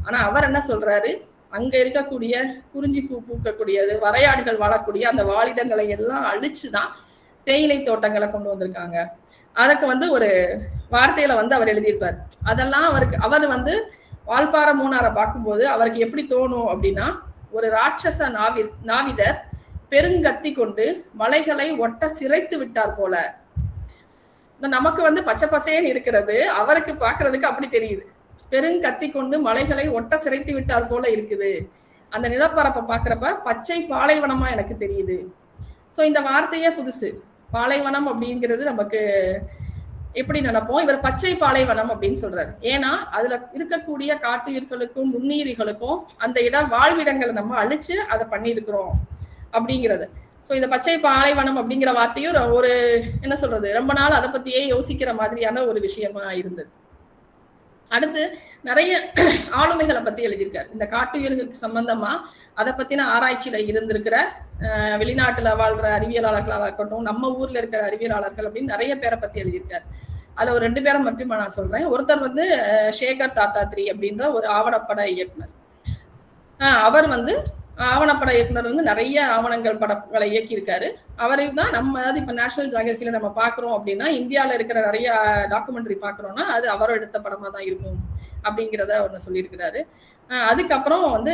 ஆனா அவர் என்ன சொல்றாரு, அங்க இருக்கக்கூடிய குறிஞ்சி பூ பூக்கக்கூடியது, வரையாடுகள் வாழக்கூடிய அந்த வாழிடங்களை எல்லாம் அழிச்சுதான் தேயிலை தோட்டங்களை கொண்டு வந்திருக்காங்க. அதுக்கு வந்து ஒரு வார்த்தையில வந்து அவர் எழுதியிருப்பார். அதெல்லாம் அவர் வந்து வால்பாறை மூணாரை பார்க்கும்போது அவருக்கு எப்படி தோணும் அப்படின்னா, ஒரு ராட்சச நாவிதர் பெருங்கத்தி கொண்டு மலைகளை ஒட்ட சிரைத்து விட்டார் போல. நமக்கு வந்து பச்சை பசேன்னு இருக்கிறது, அவருக்கு பாக்குறதுக்கு அப்படி தெரியுது, பெருங்கத்தி கொண்டு மலைகளை ஒட்ட சிரைத்து விட்டார் போல இருக்குது. அந்த நிலப்பரப்பை பாக்குறப்ப பச்சை பாலைவனமா எனக்கு தெரியுது. சோ இந்த வார்த்தையே புதுசு. பாலைவனம் அப்படிங்கிறது நமக்கு எப்படி நினைப்போம், இவர் பச்சை பாலைவனம் அப்படின்னு சொல்றாரு. ஏன்னா அதுல இருக்கக்கூடிய காட்டுயிர்களுக்கும் நுண்ணுயிர்களுக்கும் அந்த வாழ்விடங்களை நம்ம அழிச்சு அதை பண்ணியிருக்கிறோம் அப்படிங்கிறது. ஸோ இந்த பச்சை பாலைவனம் அப்படிங்கிற வார்த்தையும் ஒரு என்ன சொல்றது, ரொம்ப நாள் அதை பத்தியே யோசிக்கிற மாதிரியான ஒரு விஷயமா இருந்தது. அடுத்து நிறைய ஆளுமைகளை பத்தி எழுதியிருக்காரு. இந்த காட்டுயிர்களுக்கு சம்பந்தமா அதை பத்தின ஆராய்ச்சியில இருந்திருக்கிற வெளிநாட்டுல வாழ்ற அறிவியலாளர்களாக இருக்கட்டும், நம்ம ஊர்ல இருக்கிற அறிவியலாளர்கள் அப்படின்னு நிறைய பேரை பத்தி எழுதியிருக்காரு. அதுல ஒரு 2 பேரை மட்டும் நான் சொல்றேன். ஒருத்தர் வந்து சேகர் தாத்தாத்ரி அப்படின்ற ஒரு ஆவணப்பட இயக்குனர். அவர் வந்து ஆவணப்பட இயக்குனர் வந்து நிறைய ஆவணங்கள் படங்களை இயக்கியிருக்காரு. அவரையும் தான் நம்ம, அதாவது இப்ப நேஷனல் ஜியோகிராஃபில நம்ம பாக்குறோம் அப்படின்னா, இந்தியாவில இருக்கிற நிறைய டாக்குமெண்ட்ரி பாக்குறோம்னா அது அவரோட எடுத்த படமா தான் இருக்கும் அப்படிங்கிறத ஒண்ணு சொல்லியிருக்கிறாரு. அதுக்கப்புறம் வந்து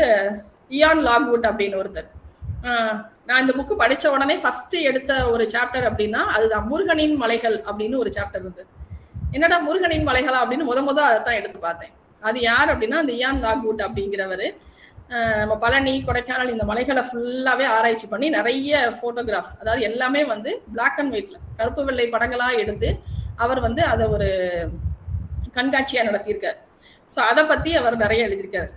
இயான் லாக்வுட் அப்படின்னு ஒருத்தர். நான் இந்த புக்கு படிச்ச உடனே ஃபர்ஸ்ட் எடுத்த ஒரு சாப்டர் அப்படின்னா அதுதான் முருகனின் மலைகள் அப்படின்னு ஒரு சாப்டர் இருந்தது. என்னடா முருகனின் மலைகளா அப்படின்னு முத அதைத்தான் எடுத்து பார்த்தேன். அது யார் அப்படின்னா அந்த இயான் லாக்வுட் அப்படிங்கிறவரு நம்ம பழனி, கொடைக்கானல் இந்த மலைகளை ஃபுல்லாவே ஆராய்ச்சி பண்ணி நிறைய போட்டோகிராஃப், அதாவது எல்லாமே வந்து பிளாக் அண்ட் ஒயிட்ல கருப்பு வெள்ளை படங்களா எடுத்து அவர் வந்து அதை ஒரு கண்காட்சியா நடத்தியிருக்காரு. ஸோ அதை பத்தி அவர் நிறைய எழுதியிருக்காரு.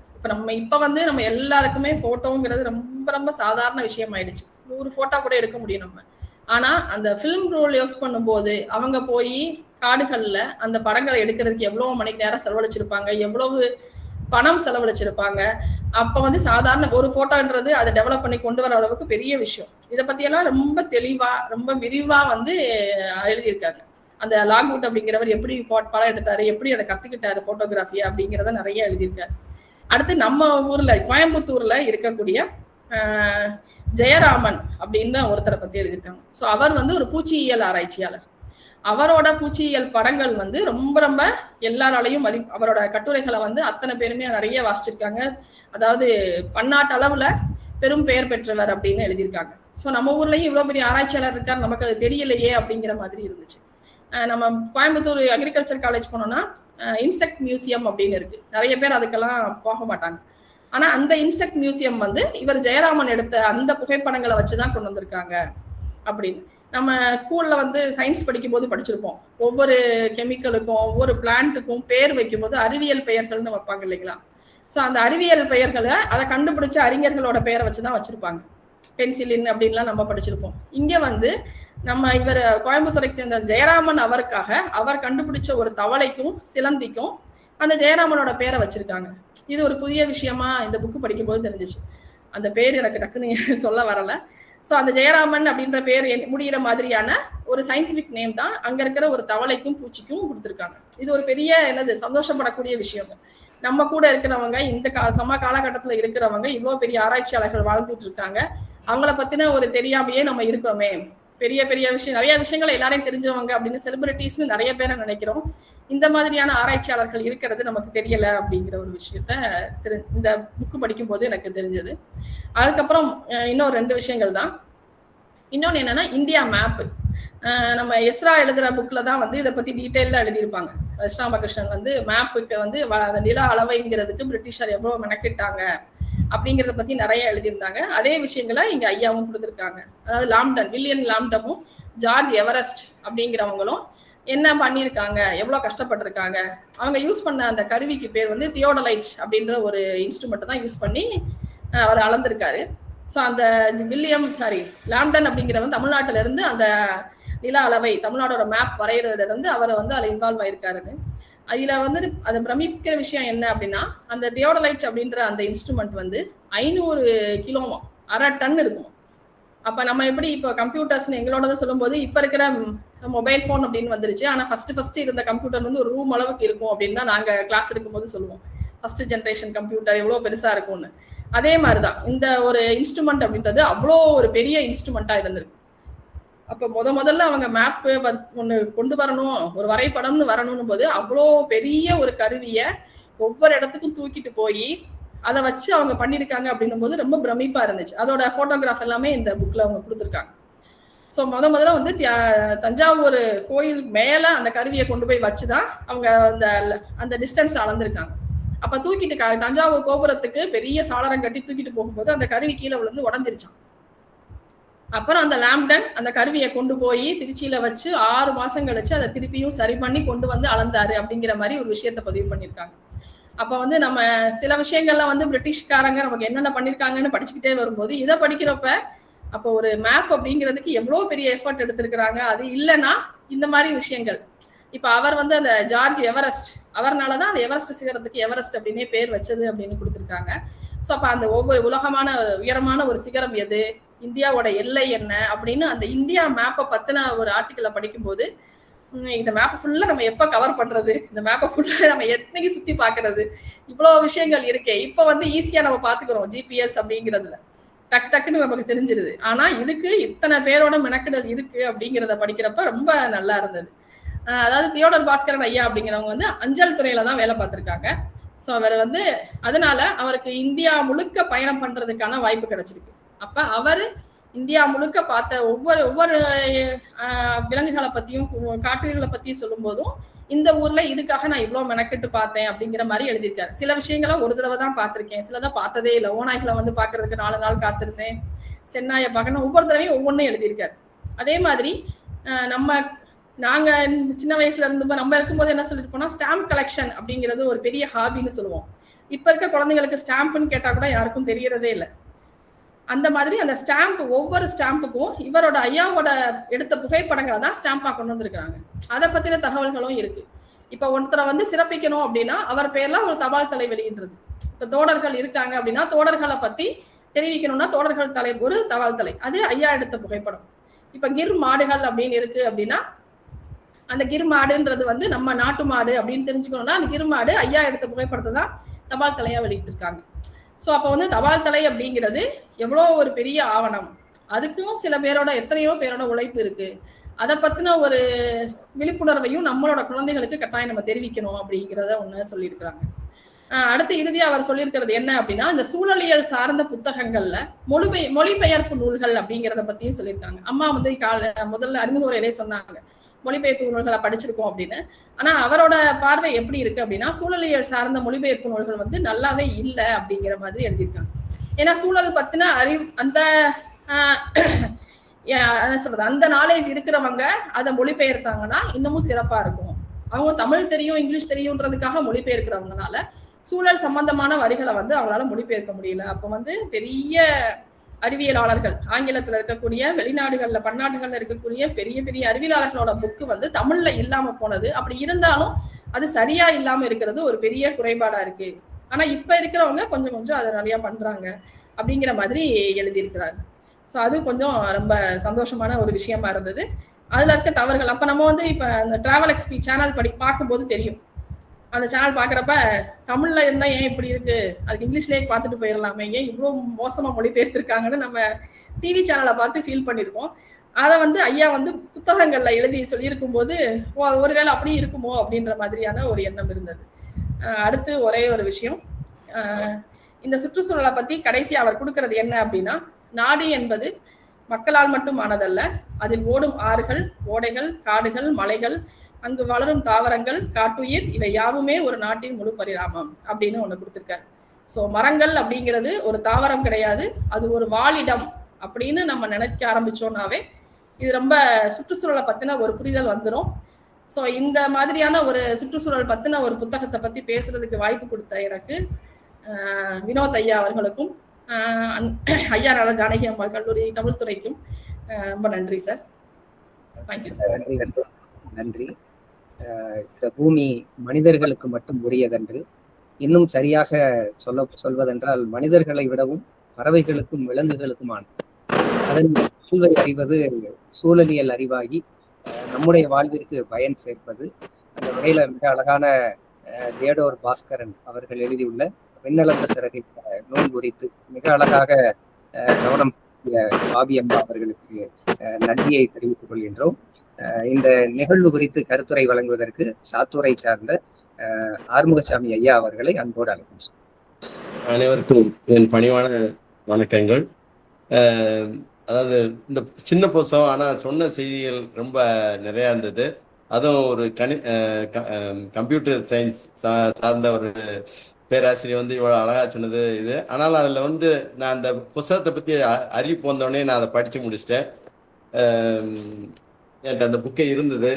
இப்ப வந்து நம்ம எல்லாருக்குமே போட்டோங்கிறது ரொம்ப ரொம்ப சாதாரண விஷயம் ஆயிடுச்சு. 100 போட்டோ கூட எடுக்க முடியும் நம்ம. ஆனா அந்த பிலிம் ரோல் யூஸ் பண்ணும்போது அவங்க போய் காடுகள்ல அந்த படங்களை எடுக்கிறதுக்கு எவ்வளவு மணிக்கு நேரம் செலவழிச்சிருப்பாங்க, எவ்வளவு பணம் செலவழிச்சிருப்பாங்க. அப்ப வந்து சாதாரண ஒரு போட்டோன்றது அதை டெவலப் பண்ணி கொண்டு வர அளவுக்கு பெரிய விஷயம். இதை பத்தி எல்லாம் ரொம்ப தெளிவா ரொம்ப விரிவா வந்து எழுதியிருக்காங்க. அந்த லாக்வுட் அப்படிங்கிறவர் எப்படி படம் எடுத்தாரு, எப்படி அதை கத்துக்கிட்டாரு போட்டோகிராஃபியா அப்படிங்கிறத நிறைய எழுதியிருக்காரு. அடுத்து நம்ம ஊர்ல கோயம்புத்தூர்ல இருக்கக்கூடிய ஜெயராமன் அப்படின்னு ஒருத்தரை பத்தி எழுதியிருக்காங்க. ஸோ அவர் வந்து ஒரு பூச்சியியல் ஆராய்ச்சியாளர். அவரோட பூச்சியியல் படங்கள் வந்து ரொம்ப ரொம்ப எல்லாராலையும் அவரோட கட்டுரைகளை வந்து அத்தனை பேருமே நிறைய வாசிச்சிருக்காங்க. அதாவது பன்னாட்டு அளவுல பெரும் பெயர் பெற்றவர் அப்படின்னு எழுதியிருக்காங்க. ஸோ நம்ம ஊர்லயும் இவ்வளவு பெரிய ஆராய்ச்சியாளர் இருக்கார், நமக்கு அது தெரியலையே அப்படிங்கிற மாதிரி இருந்துச்சு. நம்ம கோயம்புத்தூர் அக்ரிகல்ச்சர் காலேஜ் போனோம்னா இன்செக்ட் மியூசியம் அப்படின்னு இருக்கு. நிறைய பேர் அதுக்கெல்லாம் போக மாட்டாங்க. ஆனா அந்த இன்செக்ட் மியூசியம் வந்து இவர் ஜெயராமன் எடுத்த அந்த புகைப்படங்களை வச்சுதான் கொண்டு வந்திருக்காங்க அப்படின்னு. நம்ம ஸ்கூல்ல வந்து சயின்ஸ் படிக்கும் போது படிச்சிருப்போம். ஒவ்வொரு கெமிக்கலுக்கும் ஒவ்வொரு பிளான்ட்டுக்கும் பேர் வைக்கும் போது அறிவியல் பெயர்கள்னு வைப்பாங்க இல்லைங்களா? ஸோ அந்த அறிவியல் பெயர்களை அதை கண்டுபிடிச்ச அறிஞர்களோட பெயரை வச்சுதான் வச்சிருப்பாங்க. பென்சிலின் அப்படின்லாம் நம்ம படிச்சிருப்போம். இங்க வந்து நம்ம இவர் கோயம்புத்தூரை சேர்ந்த ஜெயராமன் அவருக்காக அவர் கண்டுபிடிச்ச ஒரு தவளைக்கும் சிலந்திக்கும் அந்த ஜெயராமனோட பேரை வச்சிருக்காங்க. இது ஒரு புதிய விஷயமா இந்த புக்கு படிக்கும் போது தெரிஞ்சிச்சு. அந்த பேர் எனக்கு டக்குன்னு சொல்ல வரல. ஸோ அந்த ஜெயராமன் அப்படின்ற பேர் முடிகிற மாதிரியான ஒரு சயின்டிபிக் நேம் தான் அங்க இருக்கிற ஒரு தவளைக்கும் பூச்சிக்கும் கொடுத்துருக்காங்க. இது ஒரு பெரிய சந்தோஷப்படக்கூடிய விஷயம். நம்ம கூட இருக்கிறவங்க இந்த சம காலகட்டத்துல இருக்கிறவங்க இவ்வளவு பெரிய ஆராய்ச்சியாளர்கள் வாழ்ந்துட்டு இருக்காங்க. அவங்கள பத்தின ஒரு தெரியாமையே நம்ம இருக்கிறோமே, பெரிய பெரிய விஷயம், நிறைய விஷயங்கள் எல்லாரையும் தெரிஞ்சவங்க அப்படின்னு செலிபிரிட்டிஸ்னு நிறைய பேரை நினைக்கிறோம். இந்த மாதிரியான ஆராய்ச்சியாளர்கள் இருக்கிறது நமக்கு தெரியல அப்படிங்கிற ஒரு விஷயத்த இந்த புக்கு படிக்கும் போது எனக்கு தெரிஞ்சது. அதுக்கப்புறம் இன்னும் 2 விஷயங்கள் தான். இன்னொன்னு என்னன்னா இந்தியா மேப். நம்ம எஸ்ரா எழுதுற புக்ல தான் வந்து இதை பத்தி டீட்டெயிலா எழுதியிருப்பாங்க. எஸ் ராமகிருஷ்ணன் வந்து மேப்புக்கு வந்து நில அளவைங்கிறதுக்கு பிரிட்டிஷர் எவ்வளவு மெனக்கிட்டாங்க அப்படிங்கிறத பத்தி நிறைய எழுதியிருந்தாங்க. அதே விஷயங்களை இங்க ஐயாவும் கொடுத்துருக்காங்க. அதாவது லாம்டன், வில்லியம் லாம்டமும் ஜார்ஜ் எவரெஸ்ட் அப்படிங்கிறவங்களும் என்ன பண்ணியிருக்காங்க, எவ்வளவு கஷ்டப்பட்டிருக்காங்க. அவங்க யூஸ் பண்ண அந்த கருவிக்கு பேர் வந்து தியோடலைட் அப்படின்ற ஒரு இன்ஸ்ட்ருமெண்ட் தான் யூஸ் பண்ணி அவர் அளந்திருக்காரு. ஸோ அந்த லாம்டன் அப்படிங்கிறவன் தமிழ்நாட்டில இருந்து அந்த நில அளவை தமிழ்நாடோட மேப் வரைகிறதுல இருந்து அவர் வந்து அதில் இன்வால்வ் ஆயிருக்காருன்னு. அதுல வந்து அதை பிரமிக்கிற விஷயம் என்ன அப்படின்னா, அந்த தியோடலைட் அப்படின்ற அந்த இன்ஸ்ட்ருமெண்ட் வந்து 500 கிலோமா, 1/2 டன் இருக்கும். அப்ப நம்ம எப்படி இப்போ கம்ப்யூட்டர்ஸ் எங்களோட சொல்லும் போது இப்ப இருக்கிற மொபைல் போன் அப்படின்னு வந்துருச்சு. ஆனா ஃபர்ஸ்ட் இருந்த கம்ப்யூட்டர் வந்து ஒரு ரூம் அளவுக்கு இருக்கும் அப்படின்னு தான் நாங்க கிளாஸ் எடுக்கும் போது சொல்லுவோம். ஃபர்ஸ்ட் ஜென்ரேஷன் கம்ப்யூட்டர் எவ்வளவு பெருசா இருக்கும்னு. அதே மாதிரிதான் இந்த ஒரு இன்ஸ்ட்ருமெண்ட் அப்படின்றது அவ்வளோ ஒரு பெரிய இன்ஸ்ட்ருமெண்டா இருந்திருக்கு. அப்ப முதல்ல அவங்க மேப் ஒண்ணு கொண்டு வரணும், ஒரு வரைபடம்னு வரணும்னு போது அவ்வளோ பெரிய ஒரு கருவியை ஒவ்வொரு இடத்துக்கும் தூக்கிட்டு போய் அதை வச்சு அவங்க பண்ணிருக்காங்க அப்படின்னும் போது ரொம்ப பிரமிப்பா இருந்துச்சு. அதோட போட்டோகிராஃப் எல்லாமே இந்த புக்ல அவங்க கொடுத்துருக்காங்க. ஸோ முதல்ல வந்து தஞ்சாவூர் கோயில் மேல அந்த கருவியை கொண்டு போய் வச்சுதான் அவங்க அந்த டிஸ்டன்ஸ் அளந்திருக்காங்க. அப்ப தூக்கிட்டு தஞ்சாவூர் கோபுரத்துக்கு பெரிய சாளரம் கட்டி தூக்கிட்டு போகும்போது அந்த கருவி கீழே விழுந்து உடஞ்சிருச்சான். அப்புறம் அந்த லாம்டன் அந்த கருவியை கொண்டு போய் திருச்சியில வச்சு 6 மாசம் கழிச்சு அதை திருப்பியும் சரி பண்ணி கொண்டு வந்து அளந்தாரு அப்படிங்கிற மாதிரி ஒரு விஷயத்த பதிவு பண்ணியிருக்காங்க. அப்ப வந்து நம்ம சில விஷயங்கள்லாம் வந்து பிரிட்டிஷ்காரங்க நமக்கு என்னென்ன பண்ணிருக்காங்கன்னு படிச்சுக்கிட்டே வரும்போது இதை படிக்கிறப்ப அப்போ ஒரு மேப் அப்படிங்கிறதுக்கு எவ்வளவு பெரிய எஃபர்ட் எடுத்திருக்கிறாங்க. அது இல்லைன்னா இந்த மாதிரி விஷயங்கள் இப்ப அவர் வந்து அந்த ஜார்ஜ் எவரெஸ்ட் அவர்னாலதான் அந்த எவரெஸ்ட் சிகரத்துக்கு எவரெஸ்ட் அப்படின்னே பேர் வச்சது அப்படின்னு கொடுத்துருக்காங்க. ஸோ அப்ப அந்த ஒவ்வொரு உலகமான உயரமான ஒரு சிகரம் எது, இந்தியாவோட எல்லை என்ன அப்படின்னு அந்த இந்தியா மேப்பை பத்தின ஒரு ஆர்டிக்கலை படிக்கும்போது இந்த மேப்பை ஃபுல்லா நம்ம எப்ப கவர் பண்றது, இந்த மேப்பை ஃபுல்லா நம்ம எத்தனைக்கு சுத்தி பாக்குறது, இவ்வளவு விஷயங்கள் இருக்கே. இப்ப வந்து ஈஸியா நம்ம பாத்துக்கிறோம் ஜிபிஎஸ் அப்படிங்கிறதுல, டக்கு டக்குன்னு நமக்கு தெரிஞ்சிருது. ஆனா இதுக்கு இத்தனை பேரோட மெனக்கெடல் இருக்கு அப்படிங்கிறத படிக்கிறப்ப ரொம்ப நல்லா இருந்தது. அதாவது தியோடர் பாஸ்கரன் ஐயா அப்படிங்கிறவங்க வந்து அஞ்சல் துறையில தான் வேலை பார்த்திருக்காங்க. ஸோ அவர் வந்து அதனால அவருக்கு இந்தியா முழுக்க பயணம் பண்றதுக்கான வாய்ப்பு கிடைச்சிருக்கு. அப்ப அவரு இந்தியா முழுக்க பார்த்த ஒவ்வொரு விலங்குகளை பத்தியும் காட்டுகளை பத்தியும் சொல்லும் போதும் இந்த ஊர்ல இதுக்காக நான் இவ்வளவு மெனக்கெட்டு பார்த்தேன் அப்படிங்கிற மாதிரி எழுதியிருக்காரு. சில விஷயங்களை ஒரு தடவை தான் பார்த்திருக்கேன், சிலதான் பார்த்ததே இல்லை. ஓநாய்களை வந்து பாக்குறதுக்கு 4 நாள் காத்திருந்தேன், சென்னாயை பார்க்கணும், ஒவ்வொரு தடவையும் ஒவ்வொன்றும் எழுதியிருக்காரு. அதே மாதிரி நாங்க சின்ன வயசுல இருந்து நம்ம இருக்கும்போது என்ன சொல்லிட்டு போனா ஸ்டாம்ப் கலெக்ஷன் அப்படிங்கிறது ஒரு பெரிய ஹாபின்னு சொல்லுவோம். இப்ப இருக்க குழந்தைங்களுக்கு ஸ்டாம்ப்னு கேட்டா கூட யாருக்கும் தெரியறதே இல்லை. அந்த மாதிரி அந்த ஸ்டாம்ப் ஒவ்வொரு ஸ்டாம்புக்கும் இவரோட ஐயாவோட எடுத்த புகைப்படங்களை தான் ஸ்டாம்பா கொண்டு வந்திருக்காங்க. அதை பத்தின தகவல்களும் இருக்கு. இப்ப ஒருத்தரை வந்து சிறப்பிக்கணும் அப்படின்னா அவர் பேர்ல ஒரு தபால் தலை வெளியிடுறது. இப்ப தோடர்கள் இருக்காங்க அப்படின்னா தோடர்களை பத்தி தெரிவிக்கணும்னா தோடர்கள் தலை ஒரு தபால் தலை, அது ஐயா எடுத்த புகைப்படம். இப்ப கிர் மாடுகள் அப்படின்னு இருக்கு அப்படின்னா அந்த கிர் மாடுன்றது வந்து நம்ம நாட்டு மாடு அப்படின்னு தெரிஞ்சுக்கணும்னா அந்த கிர் மாடு ஐயா எடுத்த புகைப்படத்தை தான் தபால் தலையா வெளியிட்டு இருக்காங்க. ஸோ அப்போ வந்து தபால் தலை அப்படிங்கிறது எவ்வளோ ஒரு பெரிய ஆவணம், அதுக்கும் சில பேரோட எத்தனையோ பேரோட உழைப்பு இருக்கு. அதை பத்தின ஒரு விழிப்புணர்வையும் நம்மளோட குழந்தைகளுக்கு கட்டாயம் நம்ம தெரிவிக்கணும் அப்படிங்கிறத ஒன்று சொல்லியிருக்கிறாங்க. அடுத்து இறுதியா அவர் சொல்லியிருக்கிறது என்ன அப்படின்னா இந்த சூழலியல் சார்ந்த புத்தகங்கள்ல மொழிபெயர்ப்பு நூல்கள் அப்படிங்கிறத பத்தியும் சொல்லியிருக்காங்க. அம்மா வந்து முதல்ல அறிமுக உரையிலே சொன்னாங்க மொழிபெயர்ப்பு நூல்களை படிச்சிருக்கோம் அப்படின்னு. ஆனா அவரோட பார்வை எப்படி இருக்கு அப்படின்னா சூழலியல் சார்ந்த மொழிபெயர்ப்பு நூல்கள் வந்து நல்லாவே இல்லை அப்படிங்கிற மாதிரி எழுதியிருக்காங்க. ஏன்னா சூழல் பத்தின அறிவு அந்த நாலேஜ் இருக்கிறவங்க அதை மொழிபெயர்த்தாங்கன்னா இன்னமும் சிறப்பா இருக்கும். அவங்க தமிழ் தெரியும் இங்கிலீஷ் தெரியும்ன்றதுக்காக மொழிபெயர்க்கிறவங்கனால சூழல் சம்பந்தமான வரிகளை வந்து அவங்களால மொழிபெயர்க்க முடியல. அப்ப வந்து பெரிய அறிவியலாளர்கள் ஆங்கிலத்துல இருக்கக்கூடிய வெளிநாடுகள்ல பன்னாடுகள்ல இருக்கக்கூடிய பெரிய பெரிய அறிவியலாளர்களோட புக்கு வந்து தமிழ்ல இல்லாம போனது. அப்படி இருந்தாலும் அது சரியா இல்லாம இருக்கிறது ஒரு பெரிய குறைபாடா இருக்கு. ஆனா இப்ப இருக்கிறவங்க கொஞ்சம் கொஞ்சம் அதை நிறைய பண்றாங்க அப்படிங்கிற மாதிரி எழுதியிருக்கிறாங்க. ஸோ அது கொஞ்சம் ரொம்ப சந்தோஷமான ஒரு விஷயமா இருந்தது. அதுல இருக்க தவறுகள் அப்ப நம்ம வந்து இப்ப அந்த டிராவல் எக்ஸ்பி சேனல் பார்க்கும்போது தெரியும். அந்த சேனல் பாக்குறப்ப தமிழ்ல இருந்தா ஏன் இப்படி இருக்கு, அதுக்கு இங்கிலீஷ்லயே பார்த்துட்டு போயிடலாமே, ஏன் இவ்வளவு மோசமா மொழிபெயர்த்திருக்காங்கன்னு நம்ம டிவி சேனலை பார்த்து ஃபீல் பண்ணிருக்கோம். அதை வந்து ஐயா வந்து புத்தகங்கள்ல எழுதி சொல்லியிருக்கும் போது ஒருவேளை அப்படி இருக்குமோ அப்படின்ற மாதிரியான ஒரு எண்ணம் இருந்தது. அடுத்து ஒரே ஒரு விஷயம், இந்த சுற்றுச்சூழலை பத்தி கடைசி அவர் கொடுக்கறது என்ன அப்படின்னா நாடு என்பது மக்களால் மட்டும் ஆனதல்ல, அதில் ஓடும் ஆறுகள் ஓடைகள் காடுகள் மலைகள் அங்கு வளரும் தாவரங்கள் காட்டுயிர் இவை யாவுமே ஒரு நாட்டின் முழு பரிணாமம் அப்படின்னு ஒண்ணு கொடுத்திருக்காரு. ஸோ மரங்கள் அப்படிங்கிறது ஒரு தாவரம் கிடையாது, அது ஒரு வாழிடம் அப்படின்னு நம்ம நினைக்க ஆரம்பிச்சோம்னாவே இது ரொம்ப சுற்றுச்சூழலை பத்தின ஒரு புரிதல் வந்துடும். ஸோ இந்த மாதிரியான ஒரு சுற்றுச்சூழல் பத்தின ஒரு புத்தகத்தை பத்தி பேசுறதுக்கு வாய்ப்பு கொடுத்த எனக்கு வினோத் ஐயா அவர்களுக்கும் ஐயா நல ஜானகி அம்மாள் கல்லூரி தமிழ் துறைக்கும் ரொம்ப நன்றி சார். Thank you sir. நன்றி. இந்த பூமி மனிதர்களுக்கு மட்டும் உரியதென்று, இன்னும் சரியாக சொல்வதென்றால் மனிதர்களை விடவும் பறவைகளுக்கும் விலங்குகளுக்குமானது. அதன் வாழ்வை அறிவது சூழலியல் அறிவாகி நம்முடைய வாழ்விற்கு பயன் சேர்ப்பது. அந்த வகையில மிக அழகான தியோடர் பாஸ்கரன் அவர்கள் எழுதியுள்ள விண்ணளந்த சிறகை நூல் குறித்து மிக அழகாக கவனம் பாபி அம்மா அவர்களுக்கு நன்றியை தெரிவித்துக் கொள்கின்றோம். இந்த நிகழ்வு குறித்து கருத்துரை வழங்குவதற்கு சாத்தூரை சார்ந்த ஆறுமுகசாமி ஐயா அவர்களை அன்போடு அழைக்கும். அனைவருக்கும் என் பணிவான வணக்கங்கள். அதாவது இந்த சின்ன புத்தகம் ஆனா சொன்ன செய்திகள் ரொம்ப நிறைய இருந்தது. அதுவும் ஒரு கம்ப்யூட்டர் சயின்ஸ் சார்ந்த ஒரு பேராசிரியர் வந்து இவ்வளவு அழகா சொன்னது இது. ஆனால் அதுல வந்து நான் அந்த புத்தகத்தை பத்தி அறிவிப்பு வந்தோடனே நான் அதை படிச்சு முடிச்சிட்டேன். என்கிட்ட அந்த புக்கே இருந்தது.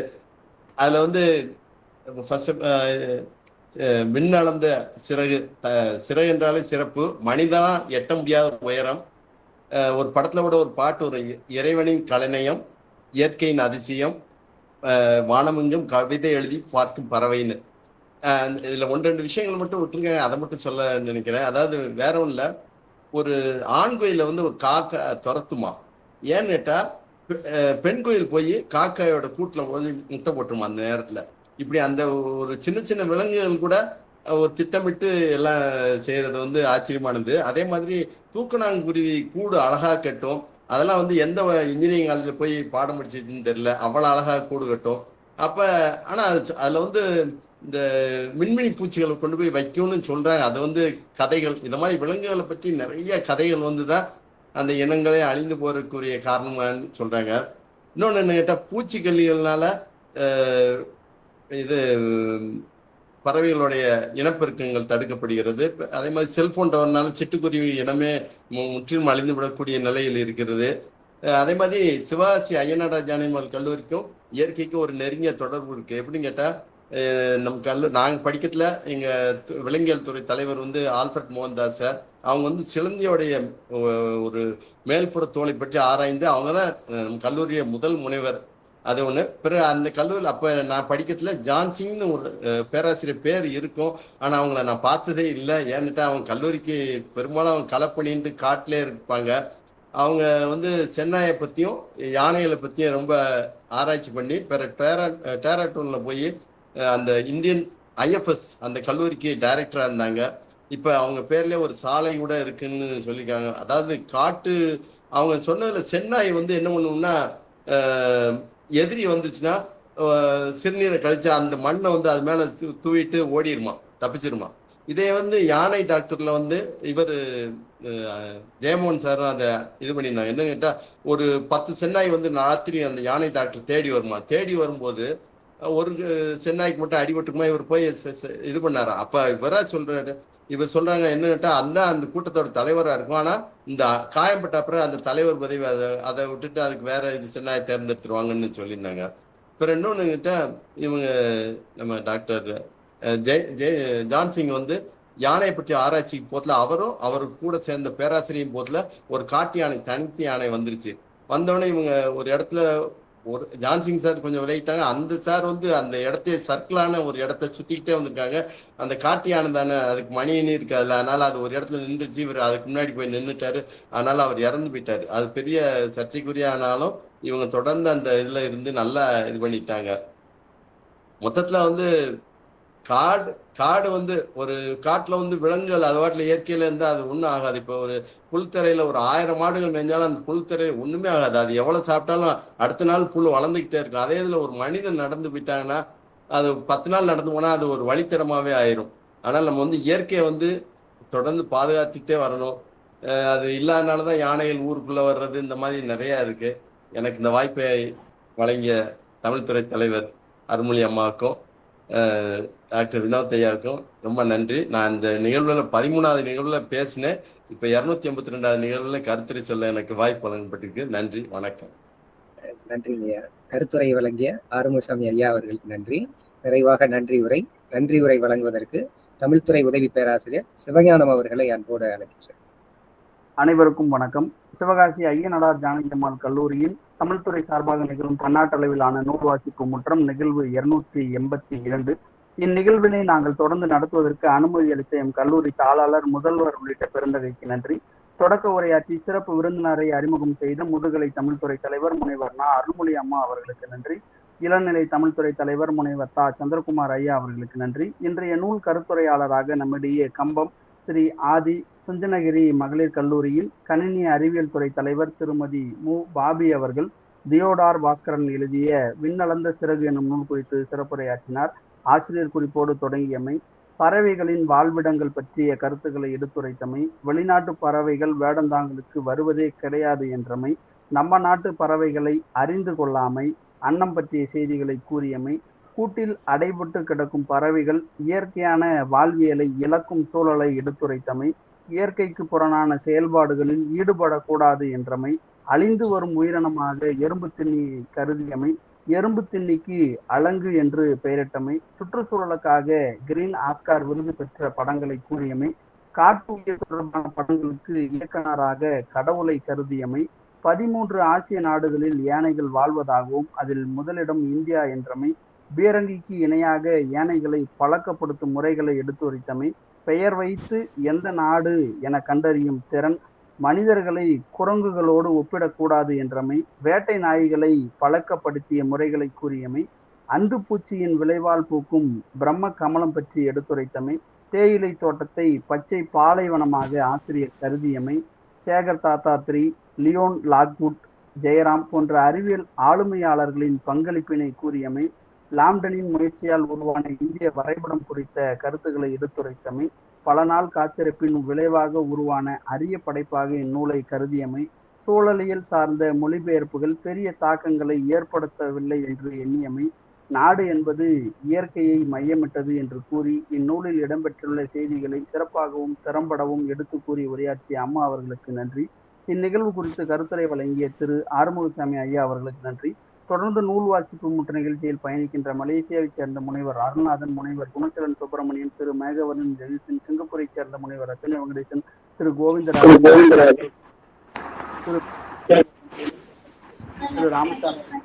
அதுல வந்து ஃபர்ஸ்ட் விண்ணளந்த சிறகு, சிறகு என்றாலே சிறப்பு, மனிதனா எட்ட முடியாத உயரம். ஒரு படத்துல கூட ஒரு பாட்டு, ஒரு இறைவனின் கலைநயம், இயற்கையின் அதிசயம், வானமெங்கும் கவிதை எழுதி பார்க்கும் பறவைன்னு. இதுல 1-2 விஷயங்கள் மட்டும் விட்டுருங்க, அதை மட்டும் சொல்ல நினைக்கிறேன். அதாவது வேற ஒண்ணும் இல்ல, ஒரு ஆண் குயில வந்து ஒரு காக்கா துரத்துமா. ஏன்னு கேட்டா பெண் குயில் போய் காக்காயோட கூட்டுல போய் முட்டை போட்டுருமா அந்த நேரத்துல. இப்படி அந்த ஒரு சின்ன சின்ன விலங்குகள் கூட ஒரு திட்டமிட்டு எல்லாம் செய்யறது வந்து ஆச்சரியமானது. அதே மாதிரி தூக்கணாங்குருவி கூடு அழகா கட்டும். அதெல்லாம் வந்து எந்த இன்ஜினியரிங் காலேஜ்ல போய் பாடம் படிச்சதுன்னு தெரியல, அவ்வளவு அழகா கூடு கட்டும். அப்ப ஆனா அதுல வந்து இந்த மின்மினி பூச்சிகளை கொண்டு போய் வைக்கும்னு சொல்றாங்க. அது வந்து கதைகள். இந்த மாதிரி விலங்குகளை பற்றி நிறைய கதைகள் வந்துதான் அந்த இனங்களே அழிந்து போறதுக்குரிய காரணமான்னு சொல்றாங்க. இன்னொன்னு என்ன கேட்டா, பூச்சிக்கொல்லிகள்னால இது பறவைகளுடைய இனப்பெருக்கங்கள் தடுக்கப்படுகிறது. அதே மாதிரி செல்போன் டவர்னால சிட்டுக்குருவி இனமே முற்றிலும் அழிந்து விடக்கூடிய நிலையில் இருக்கிறது. அதே மாதிரி சிவகாசி ஐயனாடார் ஜானகியம்மாள் கல்லூரிக்கும் இயற்கைக்கும் ஒரு நெருங்கிய தொடர்பு இருக்கு. எப்படின்னு கேட்டா, நம்ம நாங்க படிக்கத்துல எங்க விலங்கியல் துறை தலைவர் வந்து ஆல்பர்ட் மோகன்தாஸ் சார், அவங்க வந்து சிலந்தியோடைய ஒரு மேல்புற தோலை பற்றி ஆராய்ந்து அவங்கதான் நம்ம கல்லூரிய முதல் முனைவர். அது ஒண்ணு. பிறகு அந்த கல்லூரியில் அப்ப நான் படிக்கத்துல ஜான்சிங்னு ஒரு பேராசிரியர் பேர் இருக்கும், ஆனா அவங்கள நான் பார்த்ததே இல்லை. ஏன்னுட்டா அவங்க கல்லூரிக்கு பெரும்பாலும் அவங்க களை பண்ணிட்டு காட்டிலே இருப்பாங்க. அவங்க வந்து சென்னாயை பத்தியும் யானைகளை பத்தியும் ரொம்ப ஆராய்ச்சி பண்ணி பிறகு டேராட்டூன்ல போய் அந்த இந்தியன் IFS அந்த கல்லூரிக்கு டைரக்டரா இருந்தாங்க. இப்ப அவங்க பேர்லயே ஒரு சாலை கூட இருக்குன்னு சொல்லியிருக்காங்க. அதாவது காட்டு அவங்க சொன்னதுல சென்னாய் வந்து என்ன பண்ணும்னா, எதிரி வந்துச்சுன்னா சிறுநீரை கழிச்சு அந்த மண்ணை வந்து அது மேல தூவிட்டு ஓடிருமா, தப்பிச்சிருமா. இதே வந்து யானை டாக்டர்ல வந்து இவர் ஜெயமோகன் சாரும் அதை இது பண்ணியிருந்தாங்க. என்ன கேட்டா, ஒரு 10 சென்னாய் வந்து ராத்திரி அந்த யானை டாக்டர் தேடி வருமா. தேடி வரும்போது ஒரு சென்னாய்க்கு மட்டும் அடிபட்டுக்குமா, இவர் போய் இது பண்ணாராம். அப்ப இவரா சொல்றாரு, இவர் சொல்றாங்க என்ன கேட்டா, அந்த கூட்டத்தோட தலைவரா இருக்கும், ஆனா இந்த காயம்பட்ட அப்புறம் அந்த தலைவர் பதவி அதை விட்டுட்டு அதுக்கு வேற இது சென்னாயை தேர்ந்தெடுத்துருவாங்கன்னு சொல்லியிருந்தாங்க. அப்புறம் இன்னொன்னு கிட்ட இவங்க நம்ம டாக்டர் ஜான்சிங் வந்து யானையை பற்றி ஆராய்ச்சிக்கு போதுல அவரும் அவர் கூட சேர்ந்த பேராசிரியர் போதுல ஒரு காட்டு யானை, தனித்து யானை வந்துருச்சு. வந்தோடனே இவங்க ஒரு இடத்துல ஒரு ஜான்சிங் சார் கொஞ்சம் விளையிட்டாங்க. அந்த சார் வந்து அந்த இடத்தையே சர்க்கிளான ஒரு இடத்த சுத்திக்கிட்டே வந்திருக்காங்க. அந்த காட்டு யானை தானே, அதுக்கு மணின்னு இருக்கு அதுல, அதனால அது ஒரு இடத்துல நின்றுச்சு. இவர் அதுக்கு முன்னாடி போய் நின்றுட்டாரு, அதனால அவர் இறந்து போயிட்டாரு. அது பெரிய சர்ச்சைக்குரிய ஆனாலும் இவங்க தொடர்ந்து அந்த இதுல இருந்து நல்லா இது பண்ணிட்டாங்க. மொத்தத்துல வந்து காடு வந்து ஒரு காட்டுல வந்து விலங்குகள் அது வாட்டில இயற்கையில இருந்தா அது ஒண்ணும் ஆகாது. இப்ப ஒரு புல்தரையில ஒரு 1000 மாடுகள் மேய்ஞ்சாலும் அந்த புல்தரையில ஒண்ணுமே ஆகாது. அது எவ்வளவு சாப்பிட்டாலும் அடுத்த நாள் புல் வளர்ந்துகிட்டே இருக்கும். அதே இதுல ஒரு மனிதன் நடந்து போயிட்டாங்கன்னா அது 10 நாள் நடந்து போனா அது ஒரு வழித்தடமாவே ஆயிரும். ஆனால் நம்ம வந்து இயற்கையை வந்து தொடர்ந்து பாதுகாத்துக்கிட்டே வரணும். அது இல்லாதனாலதான் யானைகள் ஊருக்குள்ள வர்றது இந்த மாதிரி நிறைய இருக்கு. எனக்கு இந்த வாய்ப்பை வழங்கிய தமிழ்துறை தலைவர் அருள்மொழி அம்மாவுக்கும் டாக்டர் வினோத் ஐயாவுக்கும் ரொம்ப நன்றி. நான் இந்த நிகழ்வுல 13வது நிகழ்வுல பேசினேன். இப்ப 282வது நிகழ்வுல கருத்துரை சொல்ல எனக்கு வாய்ப்பு வழங்கப்பட்டிருக்கு. நன்றி, வணக்கம். நன்றி ஐயா. கருத்துரை வழங்கிய ஆறுமுகசாமி ஐயா அவர்களுக்கு நன்றி. நிறைவாக நன்றி உரை வழங்குவதற்கு தமிழ்துறை உதவி பேராசிரியர் சிவஞானம் அவர்களை அன்போடு அழைக்கிறேன். அனைவருக்கும் வணக்கம். சிவகாசி ஐயனாடார் ஜானகியம்மாள் கல்லூரியில் தமிழ்துறை சார்பாக நிகழும் பன்னாட்டளவிலான நூல் வாசிப்பு முற்றம் நிகழ்வு 282. இந்நிகழ்வினை நாங்கள் தொடர்ந்து நடத்துவதற்கு அனுமதி அளித்த எம் கல்லூரி தாளாளர், முதல்வர் உள்ளிட்ட பெருந்தகைக்கு நன்றி. தொடக்க உரையாற்றி சிறப்பு விருந்தினரை அறிமுகம் செய்த முதுகலை தமிழ்துறை தலைவர் முனைவர் அருள்மொழி அம்மா அவர்களுக்கு நன்றி. இளநிலை தமிழ்துறை தலைவர் முனைவர் சந்திரகுமார் ஐயா அவர்களுக்கு நன்றி. இன்றைய நூல் கருத்துரையாளராக நம்மிடையே கம்பம் ஸ்ரீ ஆதி சுஞ்சனகிரி மகளிர் கல்லூரியில் கணினி அறிவியல் துறை தலைவர் திருமதி மு. பாபி அவர்கள் தியோடார் பாஸ்கரன் எழுதிய விண்ணளந்த சிறகு என்னும் நூல் குறித்து சிறப்புரையாற்றினார். ஆசிரியர் குறிப்போடு தொடங்கியமை, பறவைகளின் வாழ்விடங்கள் பற்றிய கருத்துக்களை எடுத்துரைத்தமை, வெளிநாட்டு பறவைகள் வேடந்தாங்களுக்கு வருவதே கிடையாது என்றமை, நம்ம நாட்டு பறவைகளை அறிந்து கொள்ளாமை, அன்னம் பற்றிய செய்திகளை கூறியமை, கூட்டில் அடைபட்டு கிடக்கும் பறவைகள் இயற்கையான வாழ்வியலை இழக்கும் சூழலை எடுத்துரைத்தமை, இயற்கைக்கு புறனான செயல்பாடுகளில் ஈடுபடக்கூடாது என்றமை, அழிந்து வரும் உயிரினமாக எறும்பு திண்ணியை கருதியமை, எறும்பு திண்ணிக்கு அலங்கு என்று பெயரிட்டமை, சுற்றுச்சூழலுக்காக கிரீன் ஆஸ்கார் விருது பெற்ற படங்களை கூறியமை, காட்டுயிர் தொடர்பான படங்களுக்கு இயக்குனராக கடவுளை கருதியமை, 13 ஆசிய நாடுகளில் யானைகள் வாழ்வதாகவும் அதில் முதலிடம் இந்தியா என்றமை, பீரங்கிக்கு இணையாக யானைகளை பழக்கப்படுத்தும் முறைகளை எடுத்துரைத்தமை, பெயர் வைத்து எந்த நாடு என கண்டறியும் திறன், மனிதர்களை குரங்குகளோடு ஒப்பிடக்கூடாது என்றமை, வேட்டை நாய்களை பழக்கப்படுத்திய முறைகளை கூறியமை, அந்துப்பூச்சியின் விளைவால் பூக்கும் பிரம்ம கமலம் பற்றி எடுத்துரைத்தமை, தேயிலை தோட்டத்தை பச்சை பாலைவனமாக ஆசிரியர் கருதியமை, சேகர் தாத்தாத்ரி, லியோன் லாக்வுட், ஜெயராம் போன்ற அறிவியல் ஆளுமையாளர்களின் பங்களிப்பினை கூறியமை, லாம்டனின் முயற்சியால் உருவான இந்திய வரைபடம் குறித்த கருத்துக்களை எடுத்துரைத்தமை, பல நாள் காத்திருப்பின் விளைவாக உருவான அரிய படைப்பாக இந்நூலை கருதியமை, சூழலியல் சார்ந்த மொழிபெயர்ப்புகள் பெரிய தாக்கங்களை ஏற்படுத்தவில்லை என்று எண்ணியமை, நாடு என்பது இயற்கையை மையமிட்டது என்று கூறி இந்நூலில் இடம்பெற்றுள்ள செய்திகளை சிறப்பாகவும் திறம்படவும் எடுத்து கூறி உரையாற்றிய அம்மா அவர்களுக்கு நன்றி. இந்நிகழ்வு குறித்து கருத்துரை வழங்கிய திரு ஆறுமுகசாமி ஐயா அவர்களுக்கு நன்றி. தொடர்ந்து நூல் வாசிப்பு முற்ற நிகழ்ச்சியில் பயணிக்கின்ற மலேசியாவைச் சேர்ந்த முனைவர் அருள்நாதன், முனைவர் குணச்சலன் சுப்பிரமணியன், திரு மேகவரன் ஜெகதீசன், சிங்கப்பூரைச் சேர்ந்த முனைவர் ரத்தின வெங்கடேசன், திரு கோவிந்தராஜன், திரு ராமசாமி.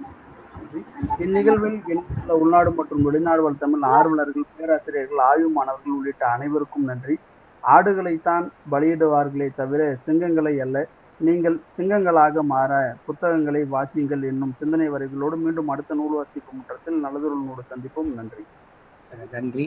இந்நிகழ்வில் இணைந்துள்ள உள்நாடு மற்றும் வெளிநாடு வாழ் தமிழ் ஆர்வலர்கள், பேராசிரியர்கள், ஆய்வு மாணவர்கள் உள்ளிட்ட அனைவருக்கும் நன்றி. ஆடுகளைத்தான் பலியிடுவார்களே தவிர சிங்கங்களை அல்ல. நீங்கள் சிங்கங்களாக மாற புத்தகங்களை வாசியுங்கள் என்னும் சிந்தனை வரிகளோடு மீண்டும் அடுத்த நூல் வாசிப்பு முற்றத்தில் நல்லதொரு நூறு சந்திப்போம். நன்றி. நன்றி.